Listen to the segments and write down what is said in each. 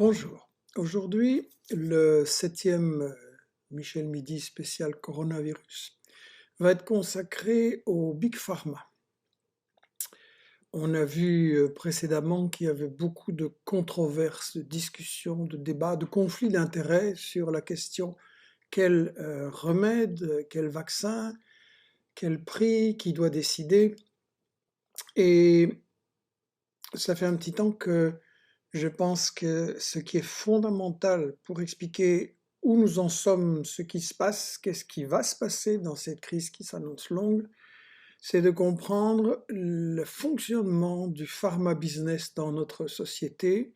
Bonjour. Aujourd'hui, le 7e Michel Midi spécial coronavirus va être consacré au Big Pharma. On a vu précédemment qu'il y avait beaucoup de controverses, de discussions, de débats, de conflits d'intérêts sur la question quel remède, quel vaccin, quel prix, qui doit décider. Et ça fait un petit temps que je pense que ce qui est fondamental pour expliquer où nous en sommes, ce qui se passe, qu'est-ce qui va se passer dans cette crise qui s'annonce longue, c'est de comprendre le fonctionnement du pharma business dans notre société,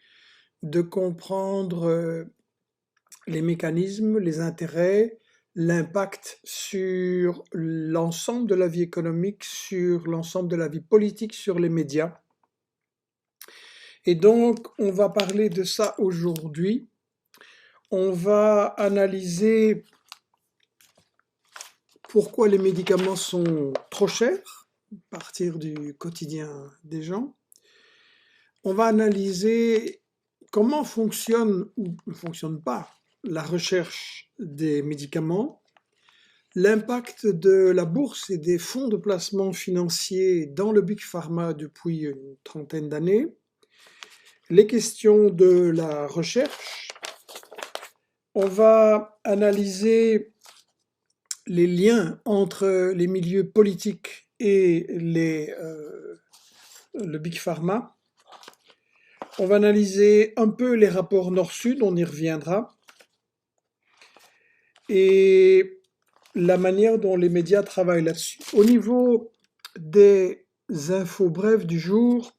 de comprendre les mécanismes, les intérêts, l'impact sur l'ensemble de la vie économique, sur l'ensemble de la vie politique, sur les médias. Et donc, on va parler de ça aujourd'hui. On va analyser pourquoi les médicaments sont trop chers, à partir du quotidien des gens. On va analyser comment fonctionne ou ne fonctionne pas la recherche des médicaments, l'impact de la bourse et des fonds de placement financiers dans le Big Pharma depuis une trentaine d'années, les questions de la recherche. On va analyser les liens entre les milieux politiques et le Big Pharma. On va analyser un peu les rapports Nord-Sud, on y reviendra, et la manière dont les médias travaillent là-dessus. Au niveau des infos brèves du jour,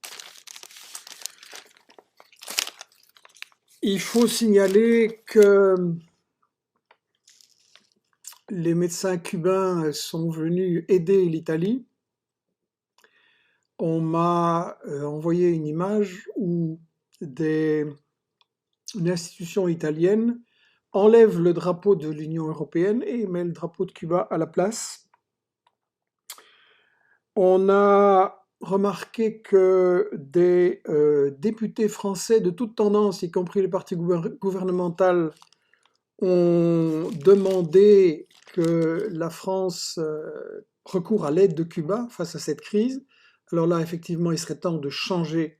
il faut signaler que les médecins cubains sont venus aider l'Italie. On m'a envoyé une image où une institution italienne enlève le drapeau de l'Union européenne et met le drapeau de Cuba à la place. On a remarqué que des députés français de toute tendance, y compris les partis gouvernementaux, ont demandé que la France recourt à l'aide de Cuba face à cette crise. Alors là, effectivement, il serait temps de changer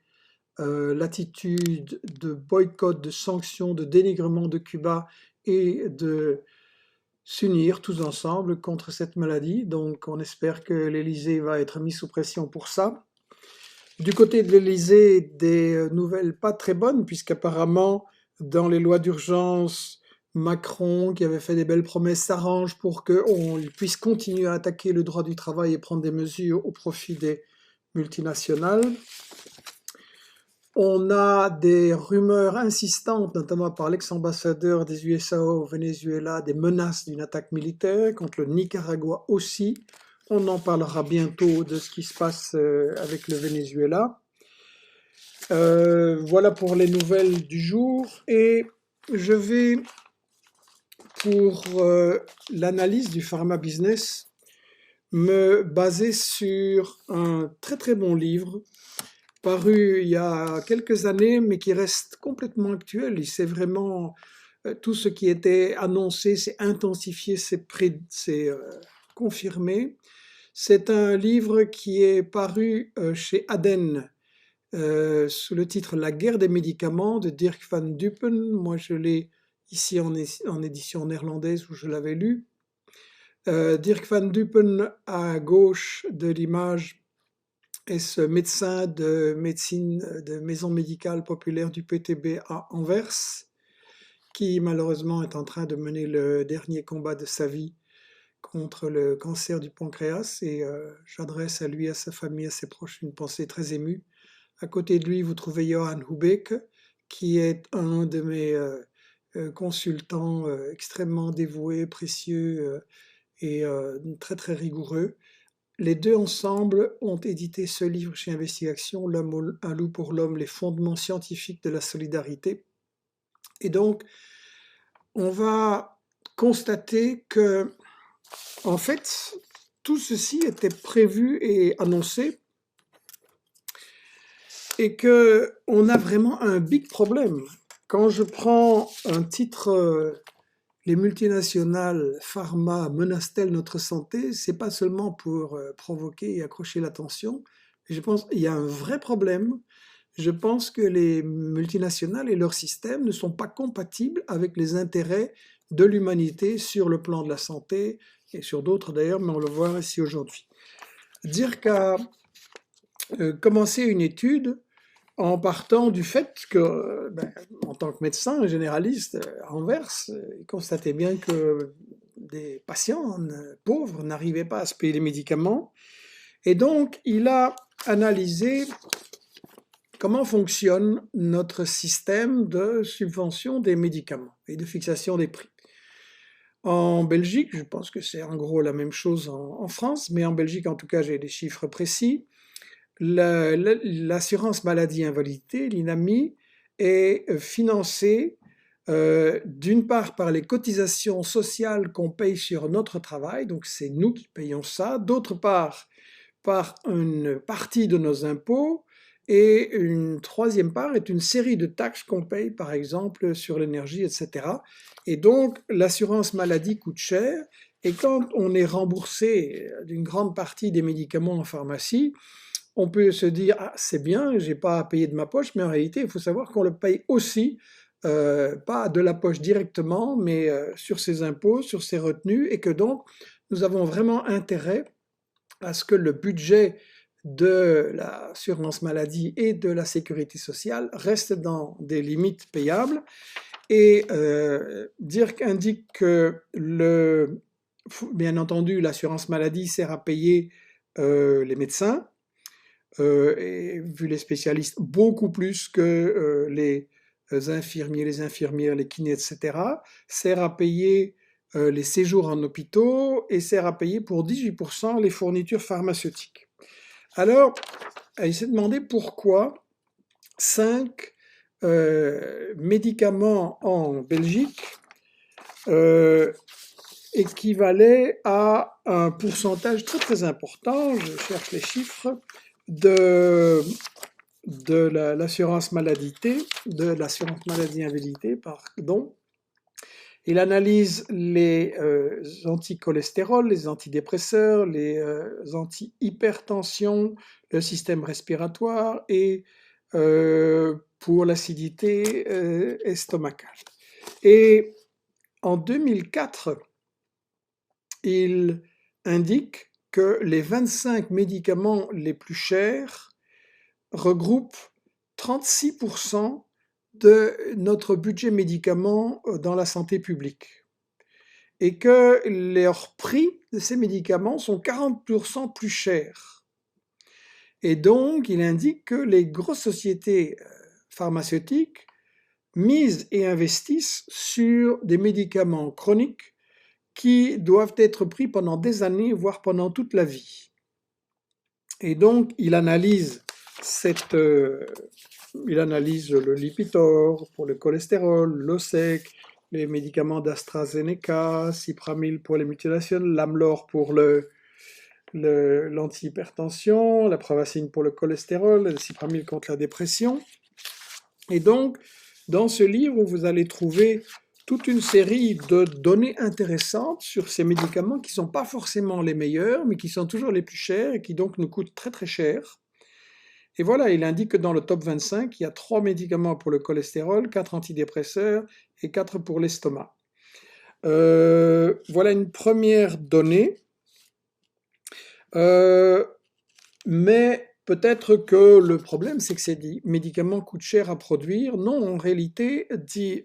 l'attitude de boycott, de sanctions, de dénigrement de Cuba et de s'unir tous ensemble contre cette maladie. Donc on espère que l'Élysée va être mis sous pression pour ça. Du côté de l'Élysée, des nouvelles pas très bonnes, puisqu'apparemment, dans les lois d'urgence, Macron, qui avait fait des belles promesses, s'arrange pour qu'on puisse continuer à attaquer le droit du travail et prendre des mesures au profit des multinationales. On a des rumeurs insistantes, notamment par l'ex-ambassadeur des USA au Venezuela, des menaces d'une attaque militaire, contre le Nicaragua aussi. On en parlera bientôt de ce qui se passe avec le Venezuela. Voilà pour les nouvelles du jour. Et je vais, pour l'analyse du pharma business, me baser sur un très très bon livre paru il y a quelques années, mais qui reste complètement actuel. C'est vraiment tout ce qui était annoncé, c'est intensifié, c'est confirmé. C'est un livre qui est paru chez Aden sous le titre La guerre des médicaments de Dirk van Dupen. Moi, je l'ai ici en édition néerlandaise où je l'avais lu. Dirk van Dupen, à gauche de l'image, est ce médecin de médecine de maison médicale populaire du PTB à Anvers, qui malheureusement est en train de mener le dernier combat de sa vie contre le cancer du pancréas, et j'adresse à lui, à sa famille, à ses proches une pensée très émue. À côté de lui, vous trouvez Johan Hubeck, qui est un de mes consultants extrêmement dévoués, précieux et très très rigoureux. Les deux ensemble ont édité ce livre chez Investigation, L'homme, un loup pour l'homme, les fondements scientifiques de la solidarité. Et donc, on va constater que, en fait, tout ceci était prévu et annoncé, et qu'on a vraiment un big problème quand je prends un titre les multinationales pharma menacent-elles notre santé, c'est pas seulement pour provoquer et accrocher l'attention. Je pense qu'il y a un vrai problème. Je pense que les multinationales et leur système ne sont pas compatibles avec les intérêts de l'humanité sur le plan de la santé et sur d'autres d'ailleurs, mais on le voit ici aujourd'hui. Dire qu'à commencer une étude en partant du fait que, en tant que médecin généraliste à Anvers, il constatait bien que des patients pauvres n'arrivaient pas à se payer les médicaments. Et donc, il a analysé comment fonctionne notre système de subvention des médicaments et de fixation des prix. En Belgique, je pense que c'est en gros la même chose en France, mais en Belgique, en tout cas, j'ai des chiffres précis. L'assurance maladie invalidité, l'INAMI, est financée d'une part par les cotisations sociales qu'on paye sur notre travail, donc c'est nous qui payons ça, d'autre part par une partie de nos impôts, et une troisième part est une série de taxes qu'on paye, par exemple sur l'énergie, etc. Et donc l'assurance maladie coûte cher, et quand on est remboursé d'une grande partie des médicaments en pharmacie, on peut se dire ah, c'est bien, j'ai pas à payer de ma poche, mais en réalité, il faut savoir qu'on le paye aussi, pas de la poche directement, mais sur ses impôts, sur ses retenues, et que donc nous avons vraiment intérêt à ce que le budget de l'assurance maladie et de la sécurité sociale reste dans des limites payables. Et DIRC indique que bien entendu l'assurance maladie sert à payer les médecins, et vu les spécialistes, beaucoup plus que les infirmiers, les infirmières, les kinés, etc., sert à payer les séjours en hôpitaux et sert à payer pour 18% les fournitures pharmaceutiques. Alors, il s'est demandé pourquoi 5 médicaments en Belgique équivalaient à un pourcentage très très important, je cherche les chiffres, de l'assurance maladie invalidité, pardon. Il analyse les anticholestérol, les antidépresseurs, les antihypertension, le système respiratoire et pour l'acidité estomacale. Et en 2004, il indique que les 25 médicaments les plus chers regroupent 36% de notre budget médicaments dans la santé publique et que les prix de ces médicaments sont 40% plus chers. Et donc, il indique que les grosses sociétés pharmaceutiques misent et investissent sur des médicaments chroniques qui doivent être pris pendant des années, voire pendant toute la vie. Et donc, il analyse le Lipitor pour le cholestérol, l'Osec, les médicaments d'AstraZeneca, Cipramil pour les multinationales, l'Amlor pour l'antihypertension, la Pravacine pour le cholestérol, le Cipramil contre la dépression. Et donc, dans ce livre, vous allez trouver toute une série de données intéressantes sur ces médicaments qui ne sont pas forcément les meilleurs, mais qui sont toujours les plus chers et qui donc nous coûtent très très cher. Et voilà, il indique que dans le top 25, il y a 3 médicaments pour le cholestérol, 4 antidépresseurs et 4 pour l'estomac. Voilà une première donnée. Mais peut-être que le problème, c'est que ces médicaments coûtent cher à produire. Non, en réalité,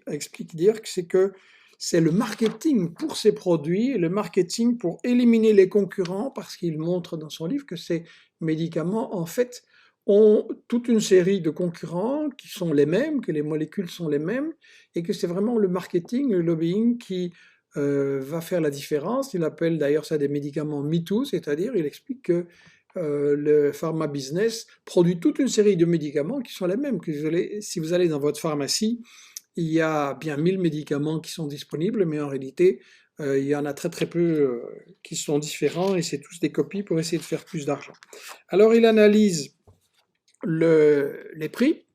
explique Dirk, c'est que c'est le marketing pour ces produits, le marketing pour éliminer les concurrents, parce qu'il montre dans son livre que ces médicaments, en fait, ont toute une série de concurrents qui sont les mêmes, que les molécules sont les mêmes, et que c'est vraiment le marketing, le lobbying qui va faire la différence. Il appelle d'ailleurs ça des médicaments MeToo, c'est-à-dire il explique que le pharma business produit toute une série de médicaments qui sont les mêmes. Si vous allez dans votre pharmacie, il y a bien 1000 médicaments qui sont disponibles, mais en réalité, il y en a très très peu qui sont différents et c'est tous des copies pour essayer de faire plus d'argent. Alors il analyse les prix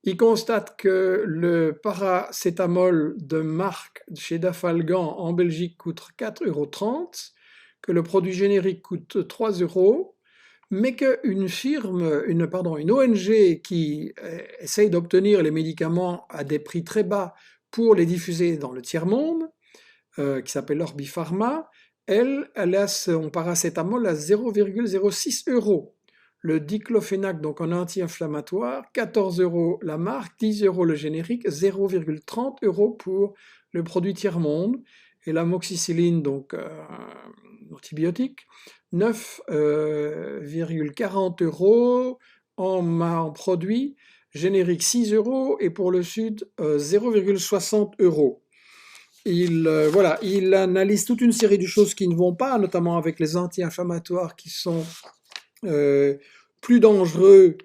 Il constate que le paracétamol de marque chez Dafalgan en Belgique coûte 4,30 €, que le produit générique coûte 3 €, mais qu'une firme, une ONG qui essaye d'obtenir les médicaments à des prix très bas pour les diffuser dans le tiers-monde, qui s'appelle Orbipharma, elle a son paracétamol à 0,06 €. Le diclofenac, donc un anti-inflammatoire, 14 € la marque, 10 € le générique, 0,30 € pour le produit tiers-monde. Et l'amoxicilline, donc un antibiotique, 9,40 € en produit, générique 6 € et pour le Sud 0,60 €. Voilà, il analyse toute une série de choses qui ne vont pas, notamment avec les anti-inflammatoires qui sont plus dangereux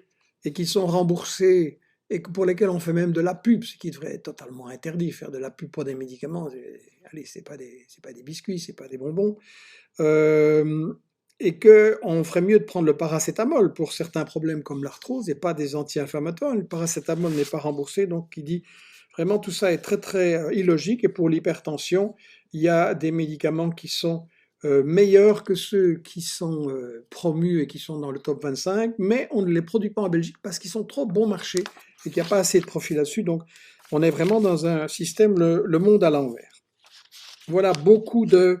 et qui sont remboursés et pour lesquels on fait même de la pub, ce qui devrait être totalement interdit, faire de la pub pour des médicaments. Allez, c'est pas des biscuits, c'est pas des bonbons. Et qu'on ferait mieux de prendre le paracétamol pour certains problèmes comme l'arthrose et pas des anti-inflammatoires. Le paracétamol n'est pas remboursé, donc il dit vraiment tout ça est très très illogique. Et pour l'hypertension, il y a des médicaments qui sont meilleurs que ceux qui sont promus et qui sont dans le top 25, mais on ne les produit pas en Belgique parce qu'ils sont trop bon marché et qu'il n'y a pas assez de profit là-dessus. Donc on est vraiment dans un système, le monde à l'envers. Voilà beaucoup de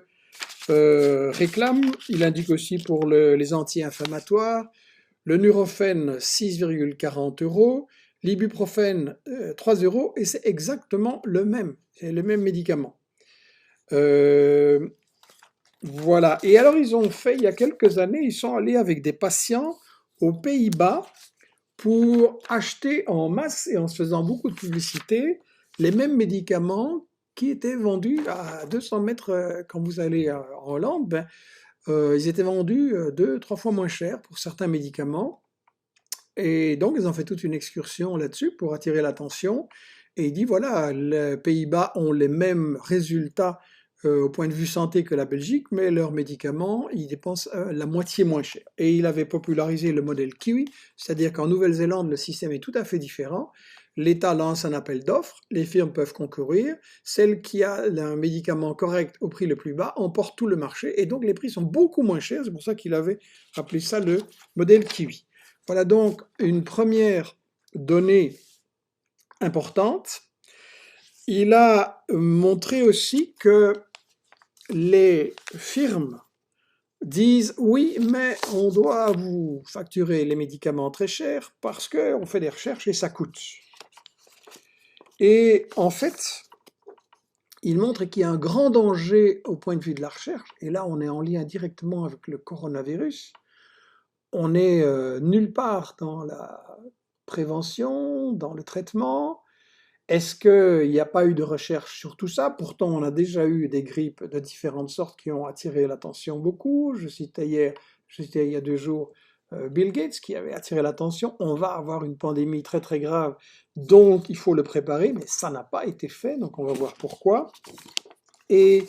réclames. Il indique aussi pour les anti-inflammatoires, le Nurofen 6,40 €, l'ibuprofène 3 € et c'est exactement le même, c'est le même médicament. Voilà. Et alors ils ont fait, il y a quelques années, ils sont allés avec des patients aux Pays-Bas pour acheter en masse et en se faisant beaucoup de publicité les mêmes médicaments qui étaient vendus à 200 mètres quand vous allez en Hollande. Ils étaient vendus 2, 3 fois moins cher pour certains médicaments. Et donc ils ont fait toute une excursion là-dessus pour attirer l'attention. Et il dit voilà, les Pays-Bas ont les mêmes résultats au point de vue santé que la Belgique, mais leurs médicaments, ils dépensent la moitié moins cher. Et il avait popularisé le modèle Kiwi, c'est-à-dire qu'en Nouvelle-Zélande, le système est tout à fait différent. L'État lance un appel d'offres, les firmes peuvent concourir, celle qui a un médicament correct au prix le plus bas emporte tout le marché, et donc les prix sont beaucoup moins chers, c'est pour ça qu'il avait appelé ça le modèle Kiwi. Voilà donc une première donnée importante. Il a montré aussi que les firmes disent oui, mais on doit vous facturer les médicaments très chers parce qu'on fait des recherches et ça coûte. Et en fait, il montre qu'il y a un grand danger au point de vue de la recherche, et là on est en lien directement avec le coronavirus. On n'est nulle part dans la prévention, dans le traitement. Est-ce qu'il n'y a pas eu de recherche sur tout ça? Pourtant, on a déjà eu des grippes de différentes sortes qui ont attiré l'attention beaucoup. Je citais il y a 2 jours Bill Gates qui avait attiré l'attention. On va avoir une pandémie très très grave, donc il faut le préparer, mais ça n'a pas été fait, donc on va voir pourquoi. Et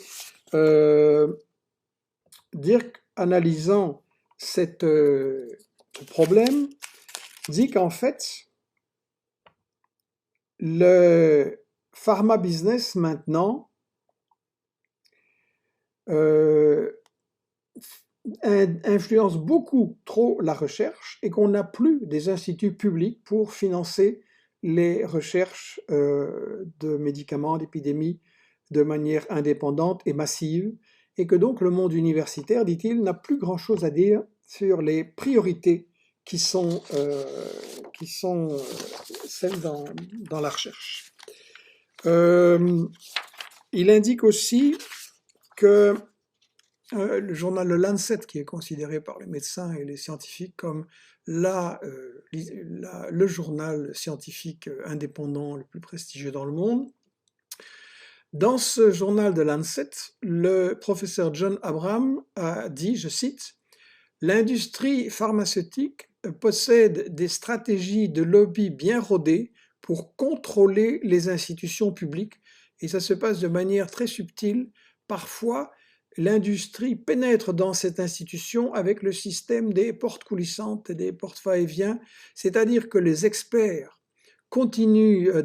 Dirk, analysant ce problème, dit qu'en fait, le pharma business maintenant influence beaucoup trop la recherche et qu'on n'a plus des instituts publics pour financer les recherches de médicaments, d'épidémies de manière indépendante et massive, et que donc le monde universitaire, dit-il, n'a plus grand-chose à dire sur les priorités qui sont celles dans la recherche. Il indique aussi que le journal Le Lancet, qui est considéré par les médecins et les scientifiques comme le journal scientifique indépendant le plus prestigieux dans le monde, dans ce journal de Lancet, le professeur John Abraham a dit, je cite, « L'industrie pharmaceutique possède des stratégies de lobby bien rodées pour contrôler les institutions publiques et ça se passe de manière très subtile. Parfois, l'industrie pénètre dans cette institution avec le système des portes coulissantes et des portes va-et-vient, c'est-à-dire que les experts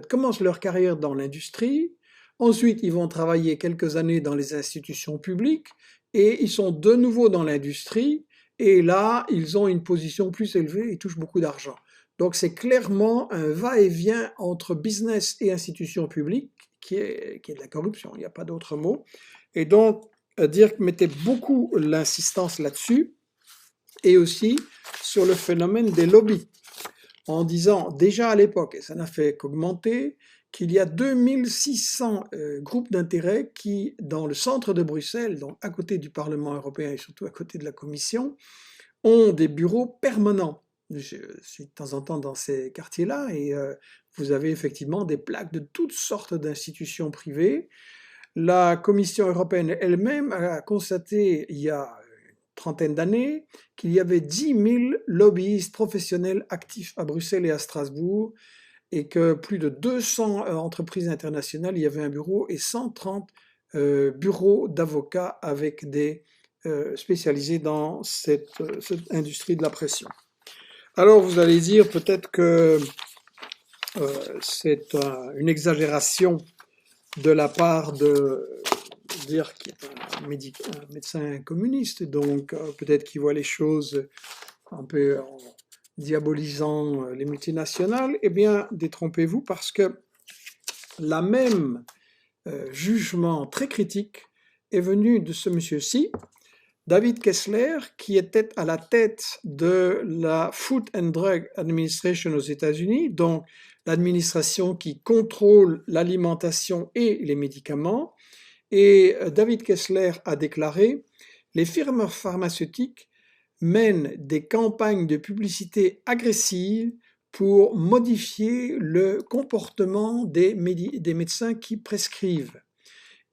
commencent leur carrière dans l'industrie. Ensuite, ils vont travailler quelques années dans les institutions publiques et ils sont de nouveau dans l'industrie. Et là, ils ont une position plus élevée et touchent beaucoup d'argent. Donc, c'est clairement un va-et-vient entre business et institutions publiques qui est de la corruption. Il n'y a pas d'autre mot. Et donc, Dirk mettait beaucoup l'insistance là-dessus et aussi sur le phénomène des lobbies, en disant déjà à l'époque, et ça n'a fait qu'augmenter, qu'il y a 2600 groupes d'intérêt qui, dans le centre de Bruxelles, donc à côté du Parlement européen et surtout à côté de la Commission, ont des bureaux permanents. Je suis de temps en temps dans ces quartiers-là et vous avez effectivement des plaques de toutes sortes d'institutions privées. La Commission européenne elle-même a constaté il y a une trentaine d'années qu'il y avait 10 000 lobbyistes professionnels actifs à Bruxelles et à Strasbourg et que plus de 200 entreprises internationales y avaient un bureau et 130 bureaux d'avocats avec des spécialisés dans cette industrie de la pression. Alors vous allez dire peut-être que c'est une exagération de la part de dire qu'il est un médecin communiste, donc peut-être qu'il voit les choses un peu en diabolisant les multinationales. Eh bien, détrompez-vous parce que la même jugement très critique est venu de ce monsieur-ci, David Kessler, qui était à la tête de la Food and Drug Administration aux États-Unis, donc l'administration qui contrôle l'alimentation et les médicaments. Et David Kessler a déclaré: les firmes pharmaceutiques mènent des campagnes de publicité agressives pour modifier le comportement des médecins qui prescrivent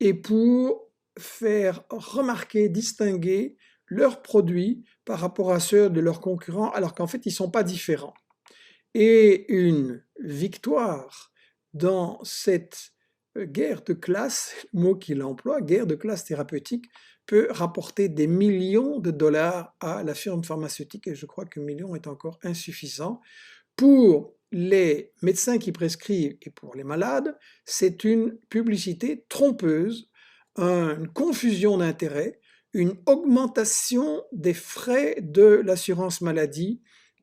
et pour faire remarquer, distinguer leurs produits par rapport à ceux de leurs concurrents, alors qu'en fait, ils ne sont pas différents. Et une victoire dans cette guerre de classe, le mot qu'il emploie, guerre de classe thérapeutique, peut rapporter des millions de dollars à la firme pharmaceutique, et je crois que millions est encore insuffisant. Pour les médecins qui prescrivent et pour les malades, c'est une publicité trompeuse, une confusion d'intérêts, une augmentation des frais de l'assurance maladie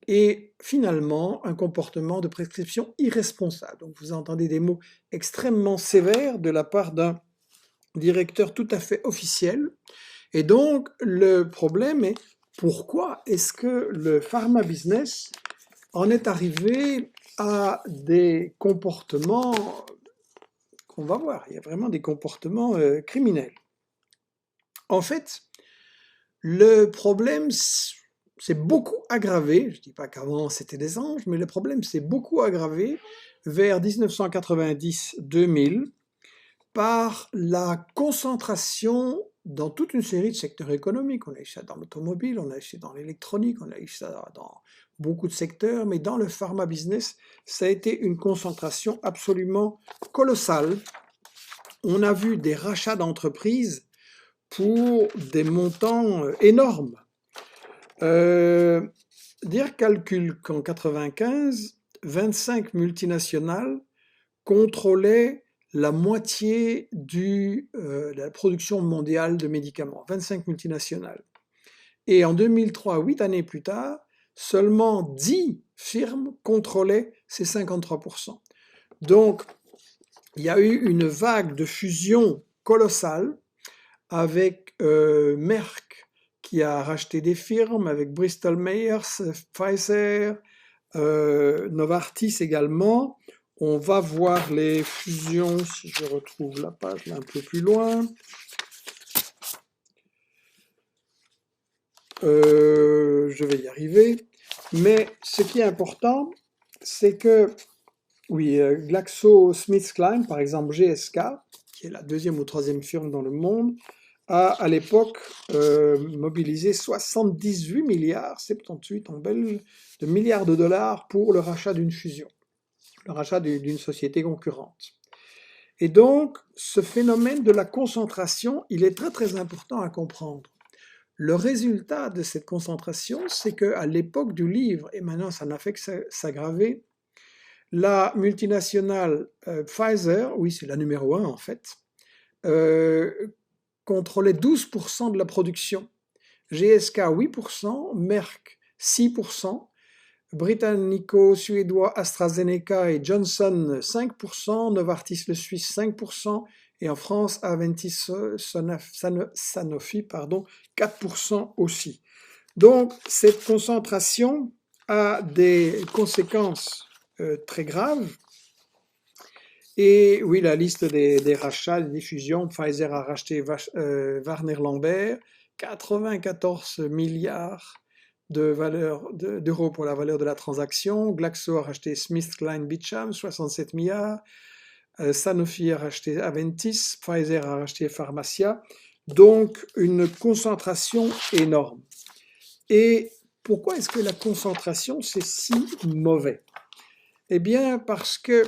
et finalement un comportement de prescription irresponsable. Donc vous entendez des mots extrêmement sévères de la part d'un directeur tout à fait officiel. Et donc le problème est pourquoi est-ce que le pharma business en est arrivé à des comportements qu'on va voir. Il y a vraiment des comportements criminels. En fait, le problème s'est beaucoup aggravé, je ne dis pas qu'avant c'était des anges, mais le problème s'est beaucoup aggravé vers 1990-2000 par la concentration dans toute une série de secteurs économiques. On a eu ça dans l'automobile, on a eu ça dans l'électronique, on a eu ça dans beaucoup de secteurs, mais dans le pharma business, ça a été une concentration absolument colossale. On a vu des rachats d'entreprises pour des montants énormes. Dire calcule qu'en 1995, 25 multinationales contrôlaient la moitié de la production mondiale de médicaments, 25 multinationales. Et en 2003, 8 années plus tard, seulement 10 firmes contrôlaient ces 53%. Donc, il y a eu une vague de fusion colossale avec Merck qui a racheté des firmes, avec Bristol Myers, Pfizer, Novartis également. On va voir les fusions, si je retrouve la page là un peu plus loin. Je vais y arriver. Mais ce qui est important, c'est que, oui, GlaxoSmithKline, par exemple GSK, qui est la deuxième ou troisième firme dans le monde, a à l'époque mobilisé 78 milliards, 78 en belge, de milliards de dollars pour le rachat d'une fusion, le rachat d'une société concurrente. Et donc, ce phénomène de la concentration, il est très très important à comprendre. Le résultat de cette concentration, c'est qu'à l'époque du livre, et maintenant ça n'a fait que s'aggraver, La multinationale Pfizer, oui, c'est la numéro 1 en fait, euh, contrôlait 12% de la production. GSK 8%, Merck 6%, britannico-suédois AstraZeneca et Johnson 5%, Novartis le Suisse 5%, et en France Aventis Sanofi pardon, 4% aussi. Donc cette concentration a des conséquences très graves. Et oui, la liste des rachats, des fusions, Pfizer a racheté Warner Lambert, 94 milliards d'euros pour la valeur de la transaction. Glaxo a racheté SmithKline Beecham, 67 milliards. Sanofi a racheté Aventis, Pfizer a racheté Pharmacia. Donc une concentration énorme. Et pourquoi est-ce que la concentration c'est si mauvais? Eh bien parce que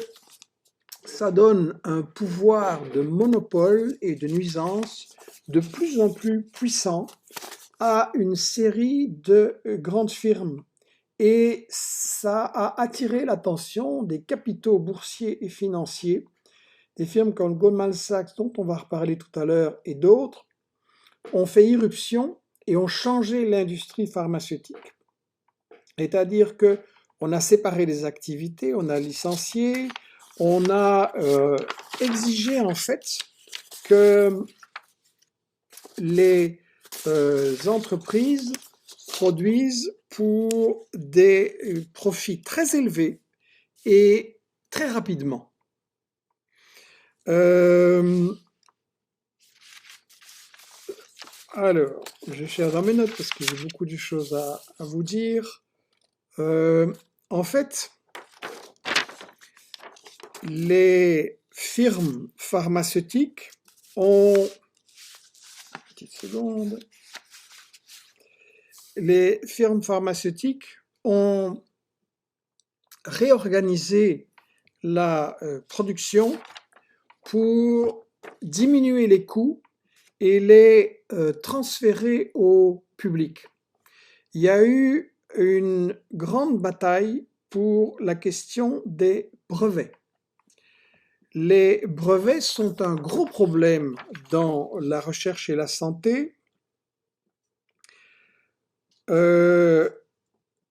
ça donne un pouvoir de monopole et de nuisance de plus en plus puissant à une série de grandes firmes. Et ça a attiré l'attention des capitaux boursiers et financiers, des firmes comme Goldman Sachs, dont on va reparler tout à l'heure, et d'autres, ont fait irruption et ont changé l'industrie pharmaceutique. C'est-à-dire que on a séparé les activités, on a licencié, on a exigé en fait que les entreprises produisent pour des profits très élevés et très rapidement. Alors, je cherche dans mes notes parce que j'ai beaucoup de choses à vous dire. En fait, les firmes pharmaceutiques ont... Petite seconde. Les firmes pharmaceutiques ont réorganisé la production pour diminuer les coûts et les transférer au public. Il y a eu une grande bataille pour la question des brevets. Les brevets sont un gros problème dans la recherche et la santé,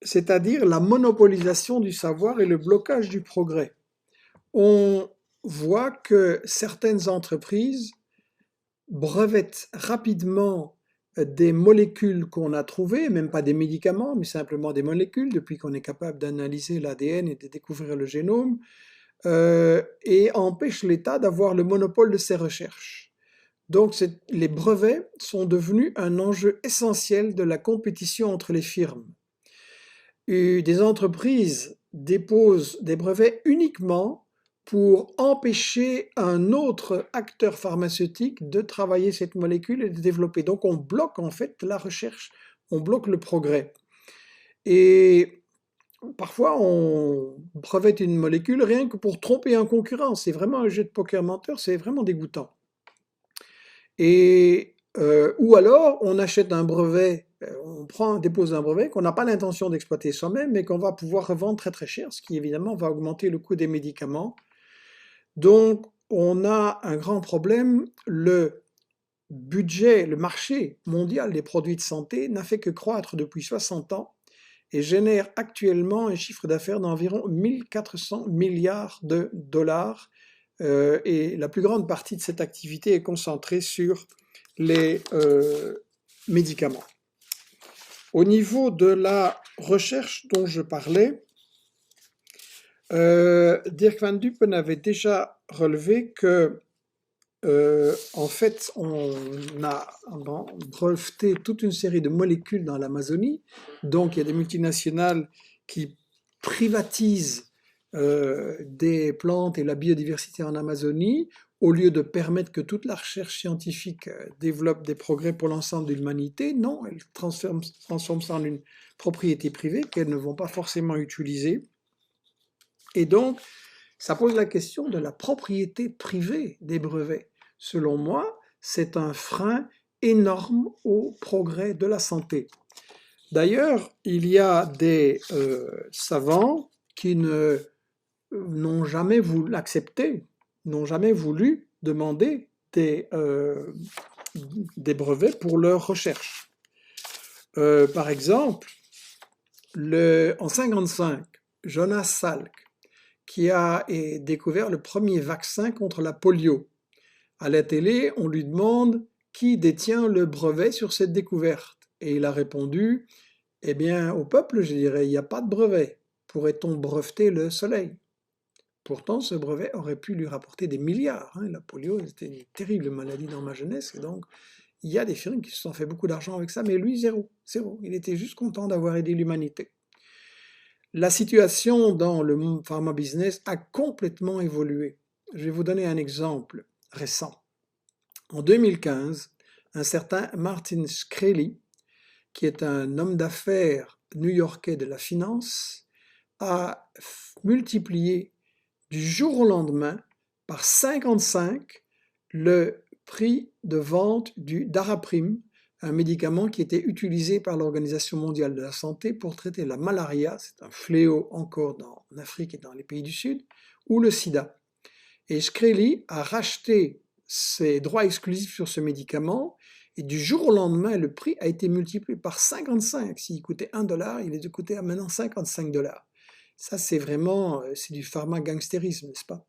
c'est-à-dire la monopolisation du savoir et le blocage du progrès. On voit que certaines entreprises brevettent rapidement des molécules qu'on a trouvées, même pas des médicaments, mais simplement des molécules, depuis qu'on est capable d'analyser l'ADN et de découvrir le génome, et empêchent l'État d'avoir le monopole de ces recherches. Donc les brevets sont devenus un enjeu essentiel de la compétition entre les firmes. Et des entreprises déposent des brevets uniquement pour empêcher un autre acteur pharmaceutique de travailler cette molécule et de développer. Donc on bloque en fait la recherche, on bloque le progrès. Et parfois on brevette une molécule rien que pour tromper un concurrent. C'est vraiment un jeu de poker menteur, c'est vraiment dégoûtant. Et ou alors on achète un brevet, on dépose un brevet qu'on n'a pas l'intention d'exploiter soi-même, mais qu'on va pouvoir revendre très très cher, ce qui évidemment va augmenter le coût des médicaments. Donc on a un grand problème. Le budget, le marché mondial des produits de santé n'a fait que croître depuis 60 ans et génère actuellement un chiffre d'affaires d'environ 1400 milliards de dollars. Et la plus grande partie de cette activité est concentrée sur les médicaments. Au niveau de la recherche dont je parlais, Dirk Van Dupen avait déjà relevé que en fait, on a breveté toute une série de molécules dans l'Amazonie. Donc, il y a des multinationales qui privatisent des plantes et la biodiversité en Amazonie, au lieu de permettre que toute la recherche scientifique développe des progrès pour l'ensemble de l'humanité. Non, elles transforment ça en une propriété privée qu'elles ne vont pas forcément utiliser. Et donc, ça pose la question de la propriété privée des brevets. Selon moi, c'est un frein énorme au progrès de la santé. D'ailleurs, il y a des savants qui ne n'ont jamais voulu accepter, n'ont jamais voulu demander des brevets pour leurs recherches. Par exemple, en 1955, Jonas Salk, qui a découvert le premier vaccin contre la polio. À la télé, on lui demande qui détient le brevet sur cette découverte. Et il a répondu, eh bien, au peuple, je dirais, il n'y a pas de brevet. Pourrait-on breveter le soleil? Pourtant, ce brevet aurait pu lui rapporter des milliards. La polio, c'était une terrible maladie dans ma jeunesse. Et donc, il y a des firmes qui se sont fait beaucoup d'argent avec ça, mais lui, zéro. Zéro. Il était juste content d'avoir aidé l'humanité. La situation dans le pharma business a complètement évolué. Je vais vous donner un exemple récent. En 2015, un certain Martin Shkreli, qui est un homme d'affaires new-yorkais de la finance, a multiplié du jour au lendemain par 55 le prix de vente du Daraprim, un médicament qui était utilisé par l'Organisation mondiale de la santé pour traiter la malaria, c'est un fléau encore en Afrique et dans les pays du Sud, ou le sida. Et Shkreli a racheté ses droits exclusifs sur ce médicament, et du jour au lendemain, le prix a été multiplié par 55. S'il coûtait $1, il est coûté à maintenant $55. Ça, c'est vraiment, c'est du pharma gangstérisme, n'est-ce pas?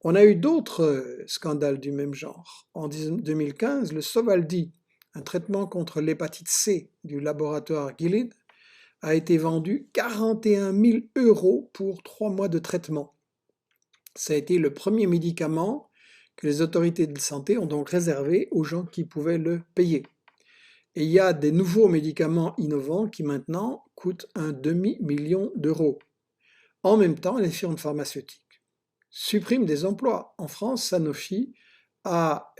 On a eu d'autres scandales du même genre. En 2015, le Sovaldi, un traitement contre l'hépatite C du laboratoire Gilead, a été vendu 41 000 € pour 3 mois de traitement. Ça a été le premier médicament que les autorités de santé ont donc réservé aux gens qui pouvaient le payer. Et il y a des nouveaux médicaments innovants qui maintenant coûtent un demi-million d'euros. En même temps, les firmes pharmaceutiques suppriment des emplois. En France, Sanofi a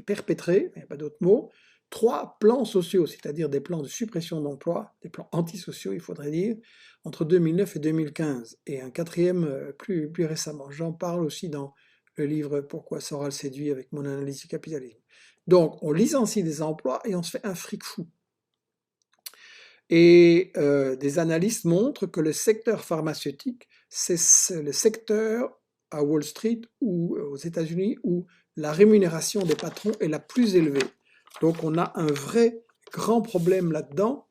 perpétré, il n'y a pas d'autre mot, 3 plans sociaux, c'est-à-dire des plans de suppression d'emplois, des plans antisociaux, il faudrait dire, entre 2009 et 2015, et un quatrième plus récemment. J'en parle aussi dans le livre Pourquoi Soral séduit avec mon analyse du capitalisme. Donc, on licencie des emplois et on se fait un fric fou. Et des analystes montrent que le secteur pharmaceutique, c'est le secteur à Wall Street ou aux États-Unis où la rémunération des patrons est la plus élevée. Donc on a un vrai grand problème là-dedans.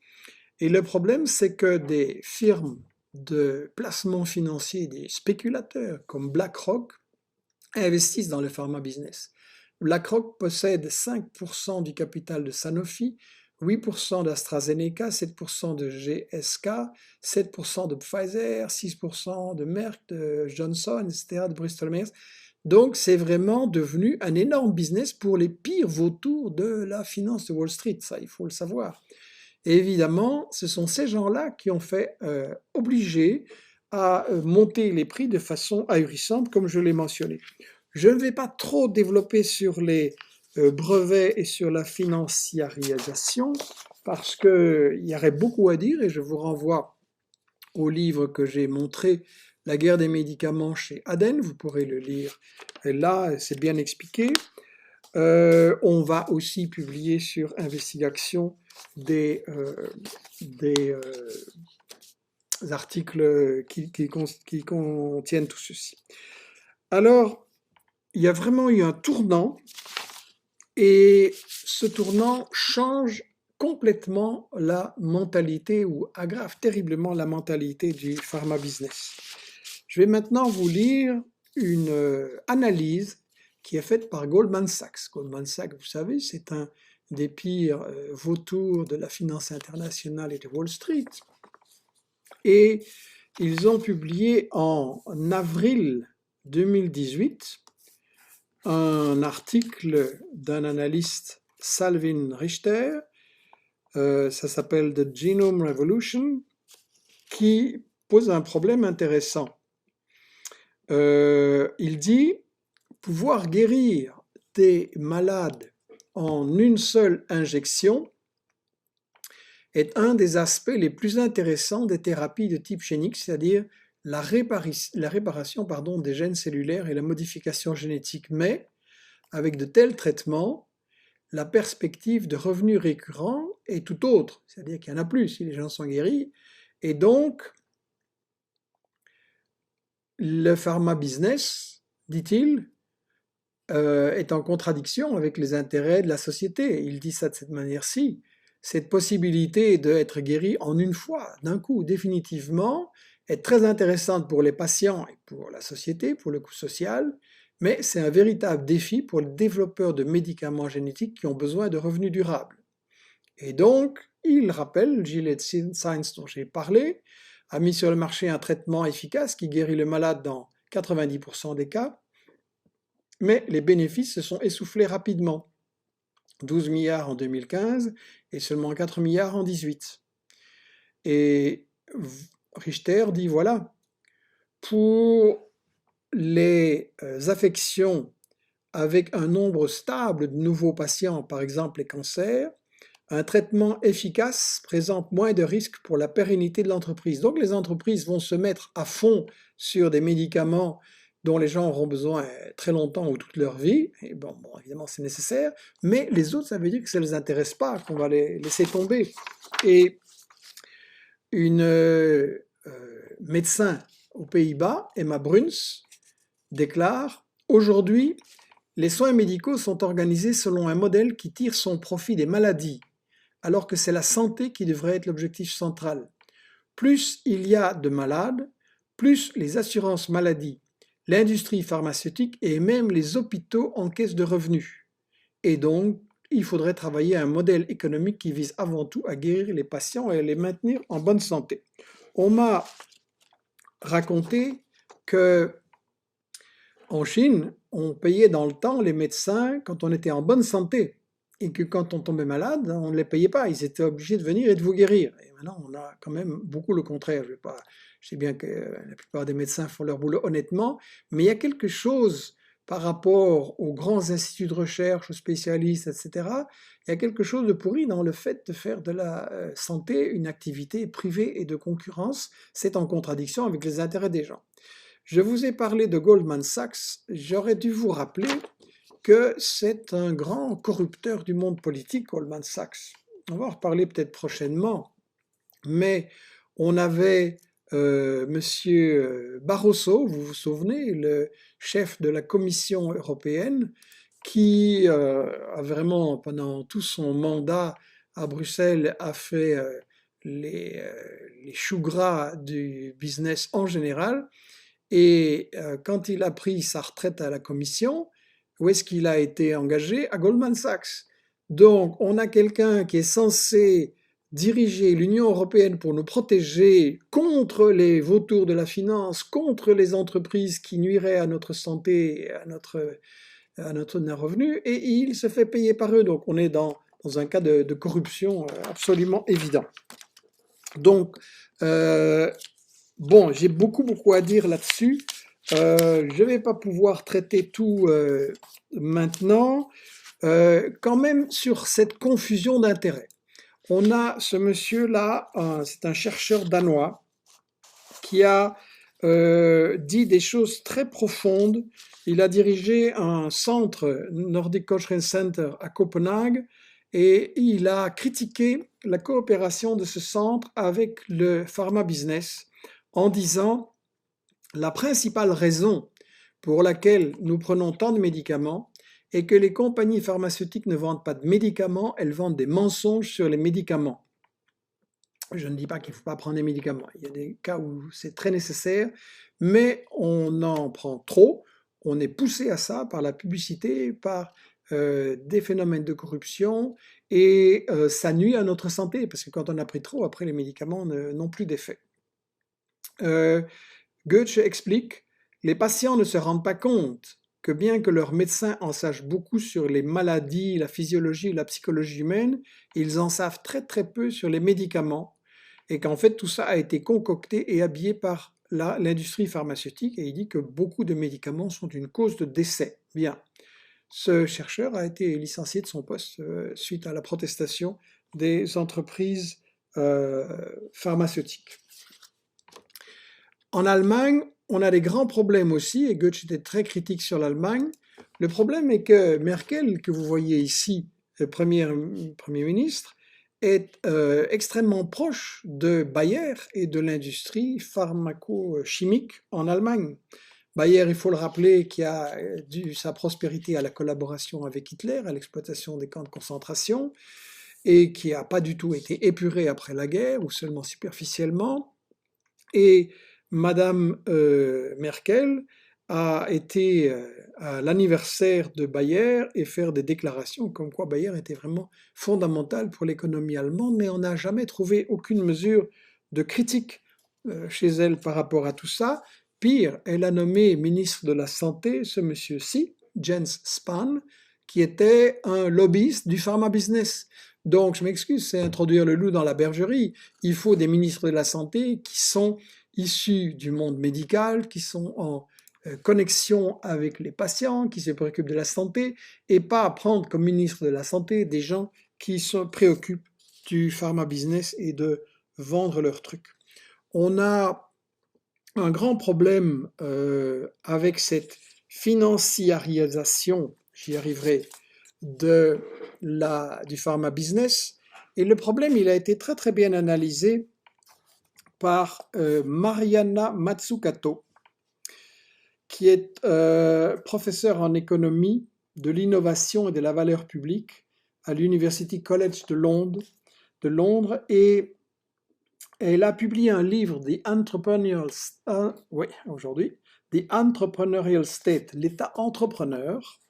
Et le problème, c'est que des firmes de placement financier, des spéculateurs comme BlackRock, investissent dans le pharma business. BlackRock possède 5% du capital de Sanofi, 8% d'AstraZeneca, 7% de GSK, 7% de Pfizer, 6% de Merck, de Johnson, etc., de Bristol Myers. Donc c'est vraiment devenu un énorme business pour les pires vautours de la finance de Wall Street, ça il faut le savoir. Et évidemment, ce sont ces gens-là qui ont fait obliger à monter les prix de façon ahurissante, comme je l'ai mentionné. Je ne vais pas trop développer sur les brevets et sur la financiarisation, parce qu'il y aurait beaucoup à dire, et je vous renvoie au livre que j'ai montré, La guerre des médicaments chez Aden, vous pourrez le lire. Et là, c'est bien expliqué. On va aussi publier sur Investigation des articles qui contiennent tout ceci. Alors, il y a vraiment eu un tournant, et ce tournant change complètement la mentalité ou aggrave terriblement la mentalité du pharma business. Je vais maintenant vous lire une analyse qui est faite par Goldman Sachs. Goldman Sachs, vous savez, c'est un des pires vautours de la finance internationale et de Wall Street. Et ils ont publié en avril 2018 un article d'un analyste, Salvin Richter, ça s'appelle The Genome Revolution, qui pose un problème intéressant. Il dit pouvoir guérir des malades en une seule injection est un des aspects les plus intéressants des thérapies de type génique, c'est-à-dire la réparation des gènes cellulaires et la modification génétique. Mais, avec de tels traitements, la perspective de revenus récurrents est tout autre, c'est-à-dire qu'il y en a plus si les gens sont guéris, et donc Le pharma business, dit-il, est en contradiction avec les intérêts de la société. Il dit ça de cette manière-ci. Cette possibilité d'être guéri en une fois, d'un coup, définitivement, est très intéressante pour les patients et pour la société, pour le coût social, mais c'est un véritable défi pour les développeurs de médicaments génétiques qui ont besoin de revenus durables. Et donc, il rappelle, Gilead Sciences dont j'ai parlé, a mis sur le marché un traitement efficace qui guérit le malade dans 90% des cas, mais les bénéfices se sont essoufflés rapidement. 12 milliards en 2015 et seulement 4 milliards en 2018. Et Richter dit voilà, pour les affections avec un nombre stable de nouveaux patients, par exemple les cancers, un traitement efficace présente moins de risques pour la pérennité de l'entreprise. Donc les entreprises vont se mettre à fond sur des médicaments dont les gens auront besoin très longtemps ou toute leur vie. Et bon, évidemment, c'est nécessaire. Mais les autres, ça veut dire que ça ne les intéresse pas, qu'on va les laisser tomber. Et une médecin aux Pays-Bas, Emma Bruns, déclare « Aujourd'hui, les soins médicaux sont organisés selon un modèle qui tire son profit des maladies, alors que c'est la santé qui devrait être l'objectif central. Plus il y a de malades, plus les assurances maladies, l'industrie pharmaceutique et même les hôpitaux encaissent de revenus. Et donc, il faudrait travailler à un modèle économique qui vise avant tout à guérir les patients et à les maintenir en bonne santé. » On m'a raconté que en Chine, on payait dans le temps les médecins quand on était en bonne santé et que quand on tombait malade, on ne les payait pas. Ils étaient obligés de venir et de vous guérir. Et maintenant, on a quand même beaucoup le contraire. Je sais bien que la plupart des médecins font leur boulot honnêtement, mais il y a quelque chose par rapport aux grands instituts de recherche, aux spécialistes, etc. Il y a quelque chose de pourri dans le fait de faire de la santé une activité privée et de concurrence. C'est en contradiction avec les intérêts des gens. Je vous ai parlé de Goldman Sachs, j'aurais dû vous rappeler que c'est un grand corrupteur du monde politique, Goldman Sachs. On va en reparler peut-être prochainement, mais on avait Monsieur Barroso, vous vous souvenez, le chef de la Commission européenne, qui a vraiment, pendant tout son mandat à Bruxelles, a fait les choux gras du business en général. Et quand il a pris sa retraite à la Commission, où est-ce qu'il a été engagé? À Goldman Sachs. Donc, on a quelqu'un qui est censé diriger l'Union européenne pour nous protéger contre les vautours de la finance, contre les entreprises qui nuiraient à notre santé, à notre revenu, et il se fait payer par eux. Donc, on est dans un cas de corruption absolument évident. Donc, bon, j'ai beaucoup à dire là-dessus. Je ne vais pas pouvoir traiter tout maintenant. Quand même sur cette confusion d'intérêts. On a ce monsieur-là, c'est un chercheur danois, qui a dit des choses très profondes. Il a dirigé un centre, Nordic Cochrane Center, à Copenhague, et il a critiqué la coopération de ce centre avec le pharma business en disant la principale raison pour laquelle nous prenons tant de médicaments est que les compagnies pharmaceutiques ne vendent pas de médicaments, elles vendent des mensonges sur les médicaments. Je ne dis pas qu'il ne faut pas prendre des médicaments. Il y a des cas où c'est très nécessaire, mais on en prend trop. On est poussé à ça par la publicité, par des phénomènes de corruption, et ça nuit à notre santé, parce que quand on a pris trop, après les médicaments n'ont plus d'effet. Goethe explique, les patients ne se rendent pas compte que bien que leurs médecins en sachent beaucoup sur les maladies, la physiologie, la psychologie humaine, ils en savent très peu sur les médicaments, et qu'en fait tout ça a été concocté et habillé par l'industrie pharmaceutique, et il dit que beaucoup de médicaments sont une cause de décès. Bien, ce chercheur a été licencié de son poste suite à la protestation des entreprises pharmaceutiques. En Allemagne, on a des grands problèmes aussi, et Goethe était très critique sur l'Allemagne. Le problème est que Merkel, que vous voyez ici, Premier ministre, est extrêmement proche de Bayer et de l'industrie pharmaco-chimique en Allemagne. Bayer, il faut le rappeler, qui a dû sa prospérité à la collaboration avec Hitler, à l'exploitation des camps de concentration, et qui n'a pas du tout été épuré après la guerre, ou seulement superficiellement. Et Madame Merkel a été à l'anniversaire de Bayer et faire des déclarations comme quoi Bayer était vraiment fondamental pour l'économie allemande, mais on n'a jamais trouvé aucune mesure de critique chez elle par rapport à tout ça. Pire, elle a nommé ministre de la Santé ce monsieur-ci, Jens Spahn, qui était un lobbyiste du pharma business. Donc, je m'excuse, c'est introduire le loup dans la bergerie. Il faut des ministres de la Santé qui sont issus du monde médical, qui sont en connexion avec les patients, qui se préoccupent de la santé, et pas prendre comme ministre de la Santé des gens qui se préoccupent du pharma business et de vendre leurs trucs. On a un grand problème avec cette financiarisation, j'y arriverai, du pharma business. Et le problème, il a été très très bien analysé par Mariana Mazzucato, qui est professeure en économie de l'innovation et de la valeur publique à l'University College de Londres, et elle a publié un livre, The Entrepreneurial State, l'état entrepreneur,